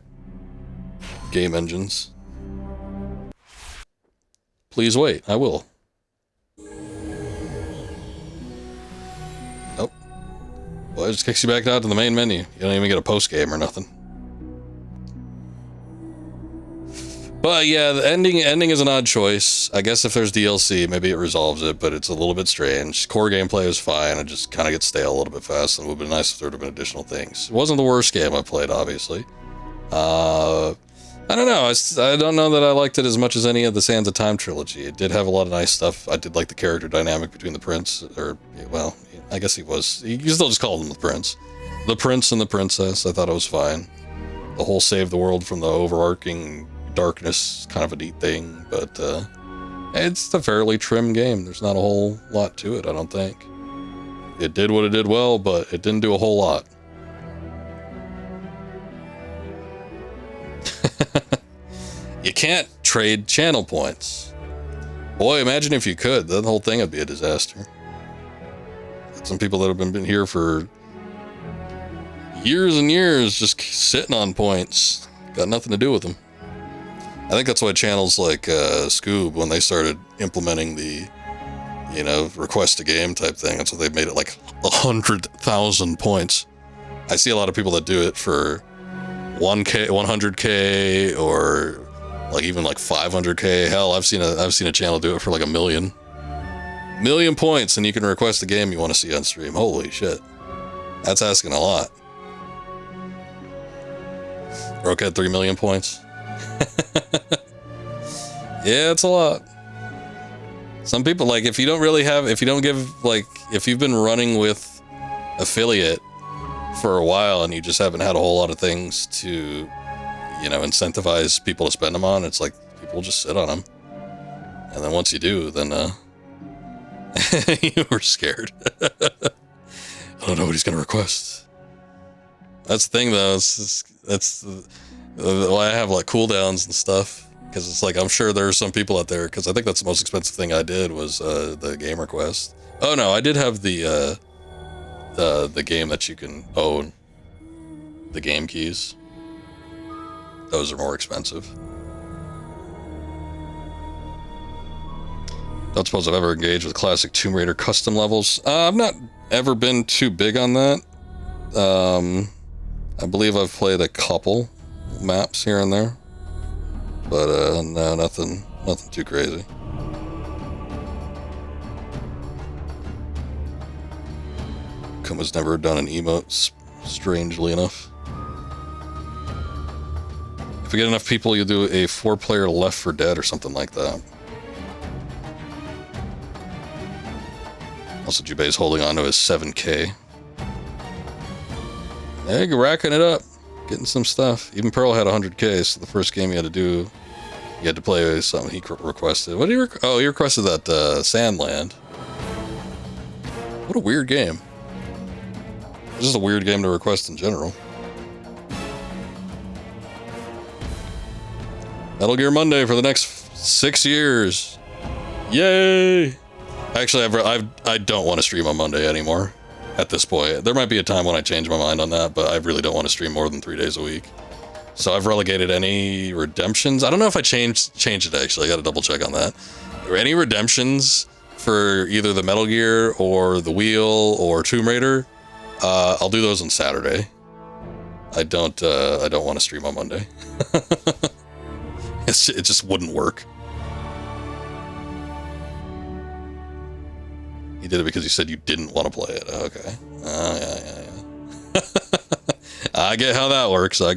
game engines. Please wait. I will. Nope. Well, it just kicks you back out to the main menu. You don't even get a post game or nothing. But yeah, the ending is an odd choice. I guess if there's DLC, maybe it resolves it, but it's a little bit strange. Core gameplay is fine. It just kind of gets stale a little bit fast, and it would have been nice if there would have been additional things. It wasn't the worst game I played, obviously. I don't know. I don't know that I liked it as much as any of the Sands of Time trilogy. It did have a lot of nice stuff. I did like the character dynamic between the prince, or, well, I guess he was. You can still just call him the prince. The prince and the princess, I thought it was fine. The whole save the world from the overarching darkness, kind of a neat thing, but it's a fairly trim game. There's not a whole lot to it, I don't think. It did what it did well, but it didn't do a whole lot. You can't trade channel points. Boy, imagine if you could. The whole thing would be a disaster. Some people that have been here for years and years just sitting on points. Got nothing to do with them. I think that's why channels like Scoob, when they started implementing the, request a game type thing, that's why they made it like 100,000 points. I see a lot of people that do it for 1K, 100K, or like even like 500K. Hell, I've seen a channel do it for like 1 million points, and you can request a game you want to see on stream. Holy shit, that's asking a lot. Broke at 3 million points. Yeah, it's a lot. Some people, like, if you've been running with affiliate for a while and you just haven't had a whole lot of things to, incentivize people to spend them on, it's like people just sit on them. And then once you do, then you were scared. I don't know what he's gonna request. That's the thing, though. That's why I have like cooldowns and stuff, because it's like I'm sure there are some people out there, because I think that's the most expensive thing I did was the game request. Oh no, I did have the game that you can own, the game keys. Those are more expensive. Don't suppose I've ever engaged with classic Tomb Raider custom levels. I've not ever been too big on that. I believe I've played a couple maps here and there, but no, nothing too crazy. Kuma's never done an emote, strangely enough. If we get enough people, you'll do a 4-player Left 4 Dead or something like that. Also, Jubei's holding on to his 7K. Hey, racking it up. Getting some stuff. Even Pearl had 100K, so the first game you had to play something he requested. What did he he requested that Sandland. What a weird game. This is a weird game to request in general. Metal Gear Monday for the next 6 years. Yay! Actually, I don't want to stream on Monday anymore. At this point, there might be a time when I change my mind on that, but I really don't want to stream more than 3 days a week. So I've relegated any redemptions. I don't know if I changed it, actually. I got to double check on that. Are any redemptions for either the Metal Gear or the Wheel or Tomb Raider? I'll do those on Saturday. I don't want to stream on Monday. It just wouldn't work. You did it because you said you didn't want to play it. Okay. Yeah. I get how that works. A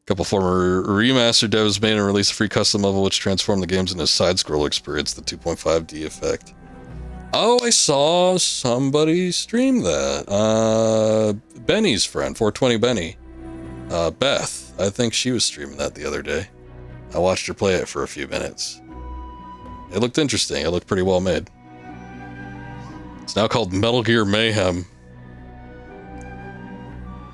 couple former remaster devs made and released a free custom level which transformed the games into a side-scroller experience, the 2.5D effect. Oh, I saw somebody stream that. Benny's friend, 420 Benny. Beth. I think she was streaming that the other day. I watched her play it for a few minutes. It looked interesting. It looked pretty well made. It's now called Metal Gear Mayhem.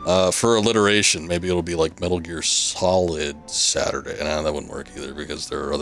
For alliteration, maybe it'll be like Metal Gear Solid Saturday. Nah, that wouldn't work either because there are other